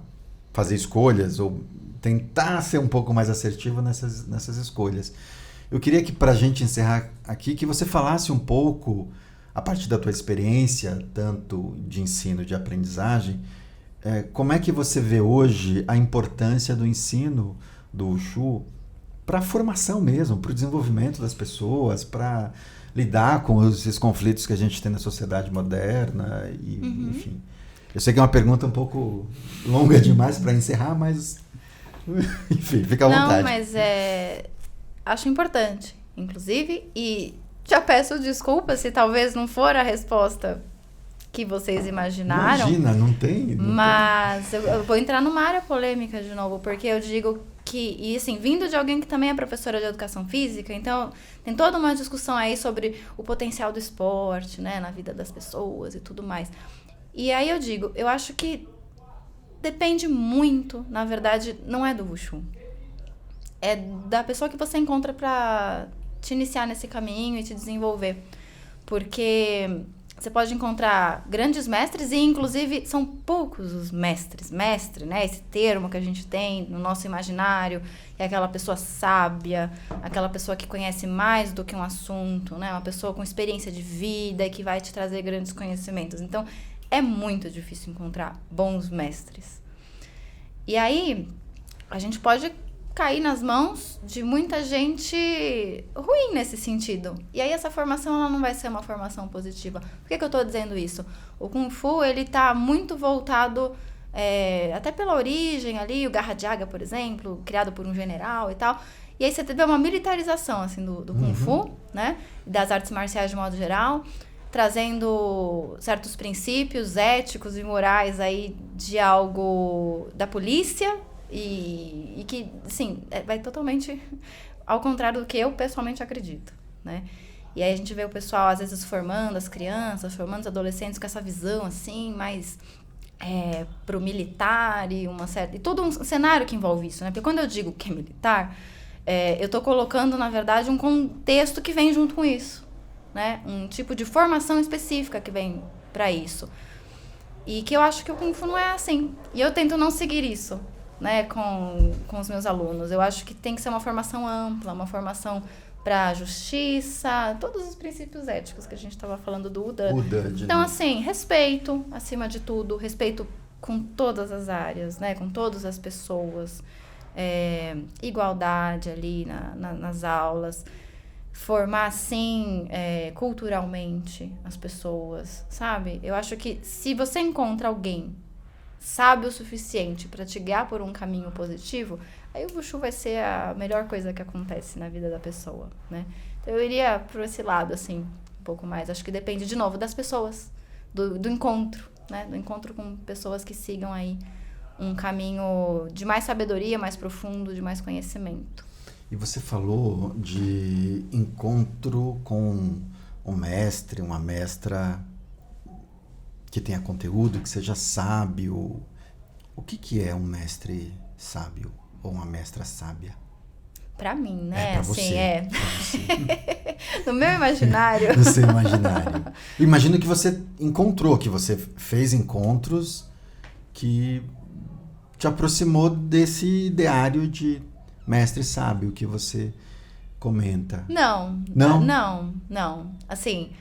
fazer escolhas ou tentar ser um pouco mais assertivo nessas escolhas. Eu queria que, para a gente encerrar aqui, que você falasse um pouco, a partir da tua experiência, tanto de ensino, de aprendizagem, como é que você vê hoje a importância do ensino do Wushu para a formação mesmo, para o desenvolvimento das pessoas, para lidar com esses conflitos que a gente tem na sociedade moderna, e, enfim. Eu sei que é uma pergunta um pouco longa demais para encerrar, mas enfim, fica à vontade. Não, mas acho importante, inclusive, e já peço desculpas se talvez não for a resposta que vocês imaginaram. Imagina, não tem. Mas eu vou entrar numa área polêmica de novo, porque eu digo que, e assim, vindo de alguém que também é professora de educação física, então tem toda uma discussão aí sobre o potencial do esporte, né, na vida das pessoas e tudo mais. E aí eu digo, eu acho que depende muito, na verdade, não é do Wushu. É da pessoa que você encontra pra te iniciar nesse caminho e te desenvolver. Porque você pode encontrar grandes mestres e, inclusive, são poucos os mestres. Mestre, né? Esse termo que a gente tem no nosso imaginário, é aquela pessoa sábia, aquela pessoa que conhece mais do que um assunto, né? Uma pessoa com experiência de vida e que vai te trazer grandes conhecimentos. Então, é muito difícil encontrar bons mestres. E aí, a gente pode cair nas mãos de muita gente ruim nesse sentido. E aí essa formação ela não vai ser uma formação positiva. Por que eu estou dizendo isso? O Kung Fu, ele tá muito voltado, até pela origem ali, o Garra Jaga, por exemplo, criado por um general e tal. E aí você vê uma militarização assim, do Kung Fu, né? Das artes marciais de modo geral, trazendo certos princípios éticos e morais aí de algo da polícia, e que, sim, vai totalmente ao contrário do que eu pessoalmente acredito, né? E aí a gente vê o pessoal, às vezes, formando as crianças, formando os adolescentes com essa visão, assim, mais pro militar e todo um cenário que envolve isso, né? Porque quando eu digo que é militar, eu tô colocando, na verdade, um contexto que vem junto com isso, né? Um tipo de formação específica que vem para isso. E que eu acho que o Kung Fu não é assim. E eu tento não seguir isso, né, com os meus alunos. Eu acho que tem que ser uma formação ampla, uma formação para justiça, todos os princípios éticos que a gente estava falando do Uda. Então, assim, respeito, acima de tudo, respeito com todas as áreas, né, com todas as pessoas, igualdade ali nas aulas, formar, assim, culturalmente as pessoas, sabe? Eu acho que se você encontra alguém sabe o suficiente para te guiar por um caminho positivo, aí o Wushu vai ser a melhor coisa que acontece na vida da pessoa, né? Então eu iria por esse lado, assim, um pouco mais. Acho que depende, de novo, das pessoas, do encontro, né? Do encontro com pessoas que sigam aí um caminho de mais sabedoria, mais profundo, de mais conhecimento. E você falou de encontro com um mestre, uma mestra que tenha conteúdo, que seja sábio. O que é um mestre sábio ou uma mestra sábia? Pra mim, né? Pra assim, você. Pra você. No meu imaginário. No seu imaginário. Imagino que você encontrou, que você fez encontros que te aproximou desse ideário de mestre sábio que você comenta. Não. Assim,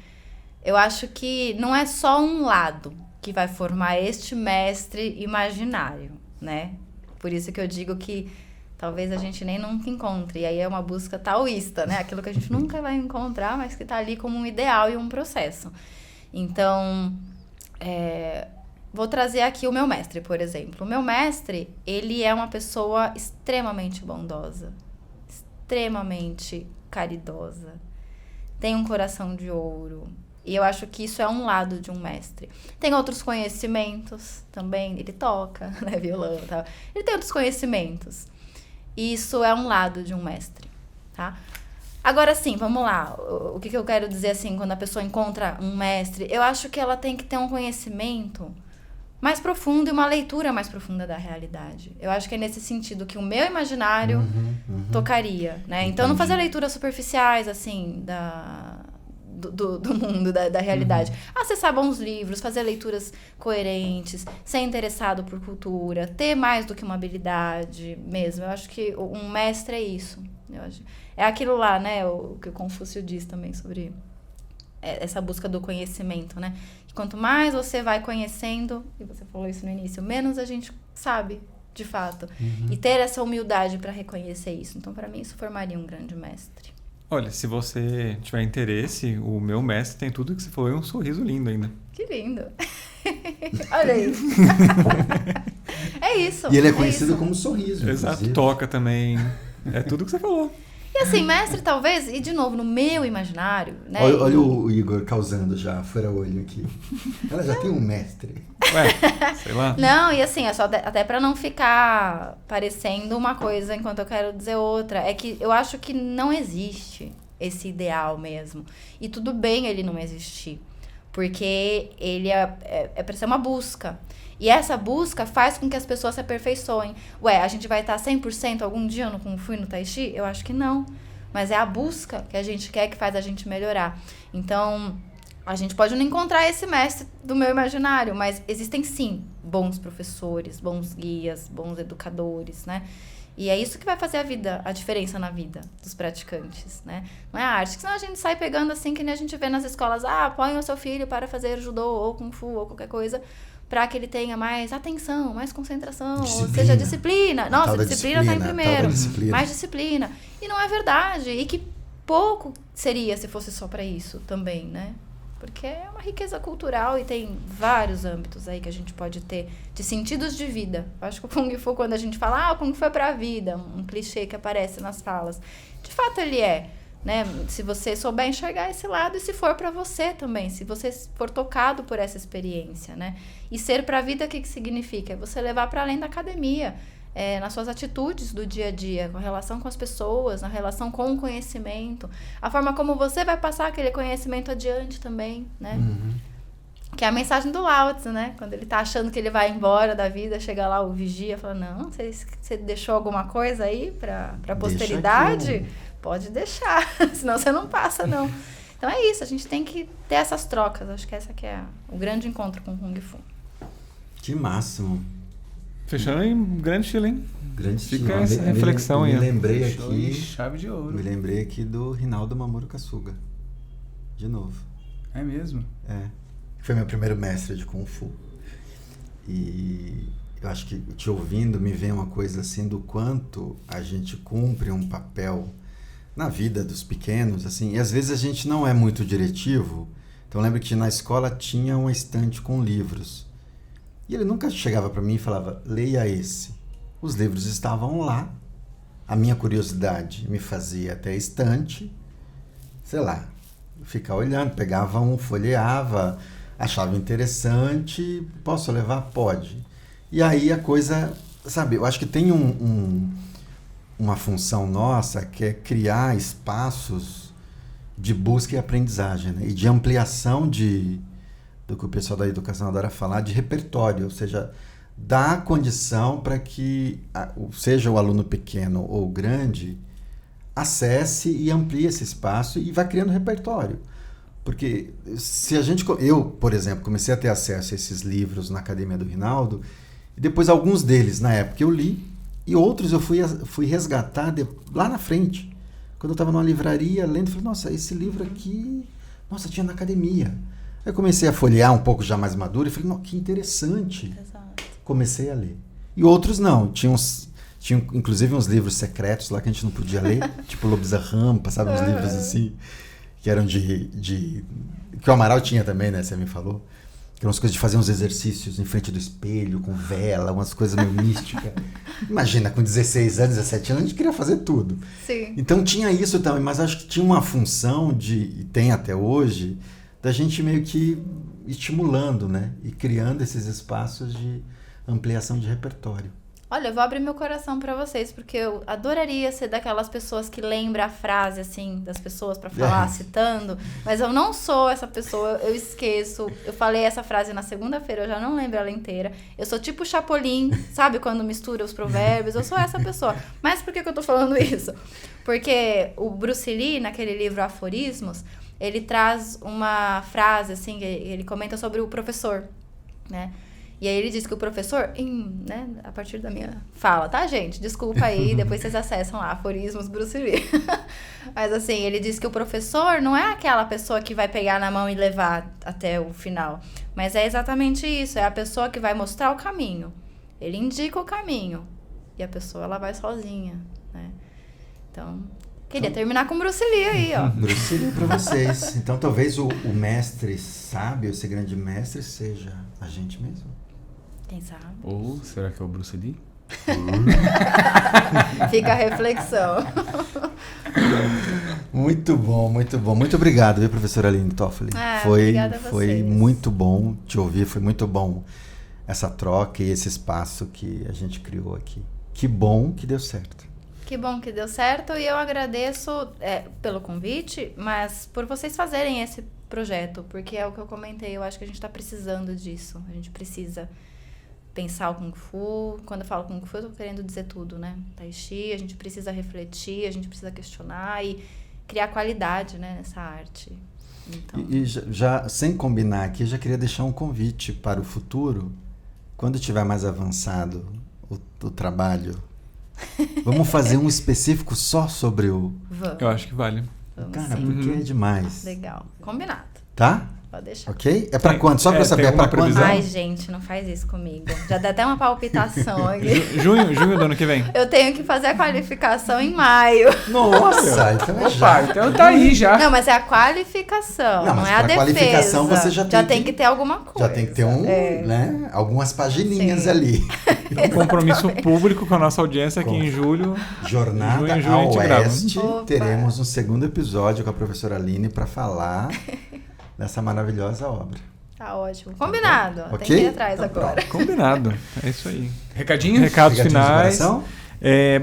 eu acho que não é só um lado que vai formar este mestre imaginário, né? Por isso que eu digo que talvez a gente nem nunca encontre. E aí é uma busca taoísta, né? Aquilo que a gente nunca vai encontrar, mas que tá ali como um ideal e um processo. Então, vou trazer aqui o meu mestre, por exemplo. O meu mestre, ele é uma pessoa extremamente bondosa, extremamente caridosa, tem um coração de ouro. E eu acho que isso é um lado de um mestre. Tem outros conhecimentos também, ele toca, né, violão e tal. Ele tem outros conhecimentos. Isso é um lado de um mestre, tá? Agora sim, vamos lá. O que eu quero dizer assim, quando a pessoa encontra um mestre? Eu acho que ela tem que ter um conhecimento mais profundo e uma leitura mais profunda da realidade. Eu acho que é nesse sentido que o meu imaginário tocaria, né? Então, não fazer leituras superficiais, assim, do mundo, da realidade. Acessar bons livros, fazer leituras coerentes, ser interessado por cultura, ter mais do que uma habilidade mesmo. Eu acho que um mestre é isso. É aquilo lá, né? O que o Confúcio diz também sobre essa busca do conhecimento, né? Que quanto mais você vai conhecendo, e você falou isso no início, menos a gente sabe, de fato. E ter essa humildade para reconhecer isso. Então, para mim, isso formaria um grande mestre. Olha, se você tiver interesse, o meu mestre tem tudo que você falou e um sorriso lindo ainda. Que lindo. Olha aí. É isso. E ele é conhecido como Sorriso. Exato, inclusive. toca também. É tudo que você falou. E assim, mestre talvez, e de novo, no meu imaginário, né? Olha o Igor causando já, fura-olho aqui. Ela já tem um mestre. Ué, sei lá. Não, e assim, é só até pra não ficar parecendo uma coisa enquanto eu quero dizer outra. É que eu acho que não existe esse ideal mesmo. E tudo bem ele não existir. Porque ele é pra ser uma busca. E essa busca faz com que as pessoas se aperfeiçoem. Ué, a gente vai estar 100% algum dia no Kung Fu e no Tai Chi? Eu acho que não. Mas é a busca que a gente quer que faz a gente melhorar. Então, a gente pode não encontrar esse mestre do meu imaginário, mas existem sim bons professores, bons guias, bons educadores, né? E é isso que vai fazer a diferença na vida dos praticantes, né? Não é a arte, senão a gente sai pegando assim, que nem a gente vê nas escolas, põe o seu filho para fazer judô ou kung fu ou qualquer coisa, para que ele tenha mais atenção, mais concentração, ou seja, disciplina. Nossa, a disciplina está em primeiro, mais disciplina. E não é verdade, e que pouco seria se fosse só para isso também, né? Porque é uma riqueza cultural e tem vários âmbitos aí que a gente pode ter de sentidos de vida. Eu acho que o Kung Fu, quando a gente fala, o Kung Fu é pra vida, um clichê que aparece nas falas, de fato ele é, né? Se você souber enxergar esse lado e se for pra você também, se você for tocado por essa experiência, né? E ser pra vida, o que significa? É você levar pra além da academia, nas suas atitudes do dia a dia, com a relação com as pessoas, na relação com o conhecimento, a forma como você vai passar aquele conhecimento adiante também, né? Que é a mensagem do Lao Tzu, né? Quando ele tá achando que ele vai embora da vida, chega lá o vigia e fala, não, você deixou alguma coisa aí pra posteridade? Pode deixar, senão você não passa, não. Então é isso, a gente tem que ter essas trocas, acho que essa que é o grande encontro com o Kung Fu. Que máximo. Fechando em grande estilo, hein? Grande estilo. Fica essa reflexão aí. Me lembrei aqui. Chave de ouro. Me lembrei aqui do Rinaldo Mamoru Kasuga. De novo. É mesmo? É. Foi meu primeiro mestre de Kung Fu. E eu acho que te ouvindo me vem uma coisa assim do quanto a gente cumpre um papel na vida dos pequenos, assim. E às vezes a gente não é muito diretivo. Então eu lembro que na escola tinha uma estante com livros. E ele nunca chegava para mim e falava, leia esse. Os livros estavam lá. A minha curiosidade me fazia até a estante. Sei lá, ficar olhando, pegava um, folheava, achava interessante. Posso levar? Pode. E aí a coisa, sabe, eu acho que tem uma função nossa, que é criar espaços de busca e aprendizagem, né? E de ampliação do que o pessoal da educação adora falar, de repertório, ou seja, dar condição para que, seja o aluno pequeno ou grande, acesse e amplie esse espaço e vá criando repertório. Porque se eu, por exemplo, comecei a ter acesso a esses livros na Academia do Rinaldo, e depois alguns deles, na época, eu li, e outros eu fui resgatar lá na frente. Quando eu estava numa livraria lendo, eu falei, nossa, esse livro aqui, nossa, tinha na academia. Aí eu comecei a folhear um pouco já mais maduro e falei, não, que interessante. Exato. Comecei a ler. E outros não, tinham inclusive uns livros secretos lá que a gente não podia ler, tipo Lobos da Rampa, sabe, uns livros assim, que eram que o Amaral tinha também, né, você me falou. Que eram umas coisas de fazer uns exercícios em frente do espelho, com vela, umas coisas meio místicas. Imagina, com 16 anos, 17 anos, a gente queria fazer tudo. Sim. Então tinha isso também, mas acho que tinha uma função e tem até hoje, da gente meio que estimulando, né? E criando esses espaços de ampliação de repertório. Olha, eu vou abrir meu coração pra vocês, porque eu adoraria ser daquelas pessoas que lembra a frase, assim, das pessoas pra falar, citando, mas eu não sou essa pessoa, eu esqueço. Eu falei essa frase na segunda-feira, eu já não lembro ela inteira. Eu sou tipo Chapolin, sabe, quando mistura os provérbios, eu sou essa pessoa. Mas por que eu tô falando isso? Porque o Bruce Lee, naquele livro Aforismos, ele traz uma frase, assim, ele comenta sobre o professor, né? E aí ele diz que o professor, né, a partir da minha fala, tá, gente? Desculpa aí, depois vocês acessam lá, Aforismos Bruce Lee. Mas assim, ele diz que o professor não é aquela pessoa que vai pegar na mão e levar até o final. Mas é exatamente isso, é a pessoa que vai mostrar o caminho. Ele indica o caminho. E a pessoa, ela vai sozinha, né? Então, queria terminar com Bruce Lee aí, ó. Bruce Lee pra vocês. Então, talvez o mestre sábio, esse grande mestre, seja a gente mesmo. Quem sabe? Ou será que é o Bruce Lee? Fica a reflexão. Muito bom, muito bom. Muito obrigado, viu, professora Aline Toffoli? Obrigada a Foi vocês. muito bom te ouvir, foi muito bom essa troca e esse espaço que a gente criou aqui. Que bom que deu certo. Que bom que deu certo e eu agradeço pelo convite, mas por vocês fazerem esse projeto, porque é o que eu comentei, eu acho que a gente está precisando disso. A gente precisa pensar o Kung Fu. Quando eu falo Kung Fu, eu tô querendo dizer tudo, né? Tai Chi, a gente precisa refletir, a gente precisa questionar e criar qualidade, né, nessa arte. Então... E já, sem combinar aqui, já queria deixar um convite para o futuro, quando tiver mais avançado o trabalho. Vamos fazer um específico só sobre o... Vamos. Eu acho que vale. Vamos, Cara, sim. porque é demais. Legal. Combinado. Tá? Pode deixar. Ok? É pra quando? Só pra eu saber, tem é pra alguma quando? previsão? Ai, gente, não faz isso comigo. Já dá até uma palpitação aqui. Junho do ano que vem. Eu tenho que fazer a qualificação em maio. Nossa, então é já. Opa, então tá aí já. Não, mas é a qualificação, Não, não mas é a pra defesa. qualificação você já tem que ter alguma coisa. Já tem que ter né, algumas pagininhas Sim. ali. Um compromisso público com a nossa audiência aqui em julho. Jornada Julho ao a gente grava. Oeste. Opa. Teremos um segundo episódio com a professora Aline para falar dessa maravilhosa obra. Tá ótimo. Combinado. Ok? Tem que ir atrás Então, agora. Combinado. É isso aí. Recadinhos? Recados Recadinhos de finais. coração?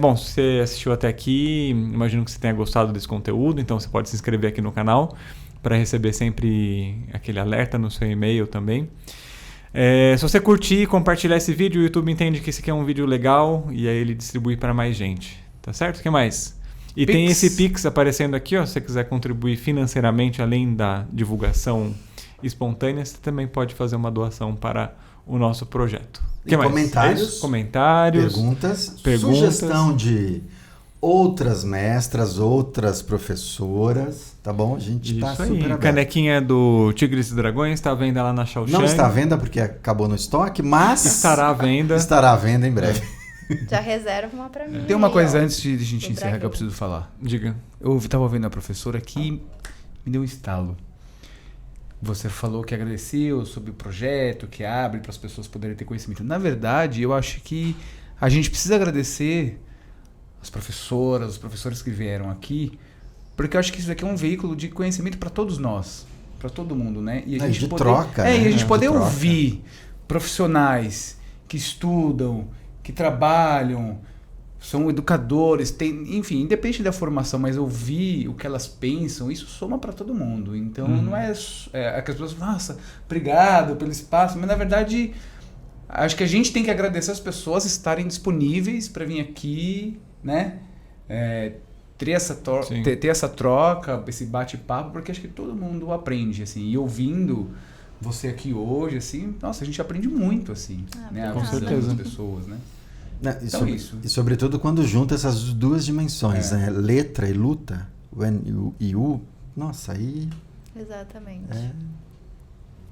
Bom, se você assistiu até aqui, imagino que você tenha gostado desse conteúdo, então você pode se inscrever aqui no canal para receber sempre aquele alerta no seu e-mail também. Se você curtir e compartilhar esse vídeo, o YouTube entende que esse aqui é um vídeo legal e aí ele distribui para mais gente. Tá certo? O que mais? E Pix. tem esse Pix aparecendo aqui, ó, se você quiser contribuir financeiramente além da divulgação espontânea, você também pode fazer uma doação para o nosso projeto. O que E mais? comentários? É isso? Comentários. Perguntas. Perguntas. Sugestão de outras mestras, outras professoras, tá bom? A gente tá Isso super aí. aberto. Canequinha do Tigres e Dragões está à venda lá na Shaoxing. Não está à venda porque acabou no estoque, mas Estará à venda. estará à venda em breve. Já reserva uma pra mim. Tem uma aí, coisa ó. antes de a gente Do encerrar que eu Brasil. preciso falar. Diga. Eu estava ouvindo a professora que me deu um estalo. Você falou que agradeceu sobre o projeto, que abre para as pessoas poderem ter conhecimento. Na verdade, eu acho que a gente precisa agradecer as professoras, os professores que vieram aqui, porque eu acho que isso aqui é um veículo de conhecimento para todos nós, para todo mundo, né? E a gente de poder, troca, né? e a gente De poder troca. ouvir profissionais que estudam, que trabalham, são educadores, enfim, independente da formação, mas ouvir o que elas pensam, isso soma para todo mundo. Então não é que as pessoas, nossa, obrigado pelo espaço, mas na verdade acho que a gente tem que agradecer as pessoas estarem disponíveis para vir aqui, né? Ter essa troca, esse bate-papo, porque acho que todo mundo aprende, assim, e ouvindo você aqui hoje, assim, nossa, a gente aprende muito, assim, né? A com visão certeza. das pessoas, né? Então, e sobretudo quando junta essas duas dimensões, né? Letra e luta, when e u, nossa, aí... Exatamente.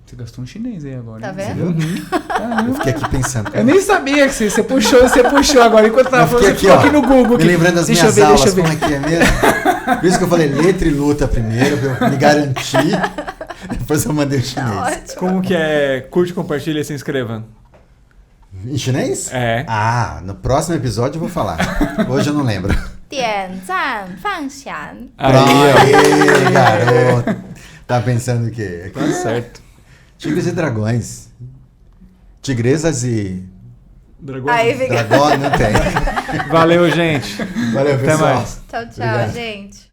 Você gastou um chinês aí agora. Tá né? vendo? Eu fiquei aqui pensando. Eu nem sabia que você puxou agora. Enquanto tava falando, você ficou aqui no Google. Me lembrando das minhas aulas, como é que é mesmo? Por isso que eu falei letra e luta primeiro, pra eu me garantir. Depois eu mandei o chinês. Ótimo. Como que é? Curte, compartilha e se inscreva. Em chinês? É. No próximo episódio eu vou falar. Hoje eu não lembro. 点赞放享 Aí, garoto. Tá pensando o quê? Tá certo. Tigres e dragões. Tigresas e... Dragão. Aí fica. Dragão não tem. Valeu, gente. Valeu, Até pessoal. mais. Tchau, tchau, Obrigado. gente.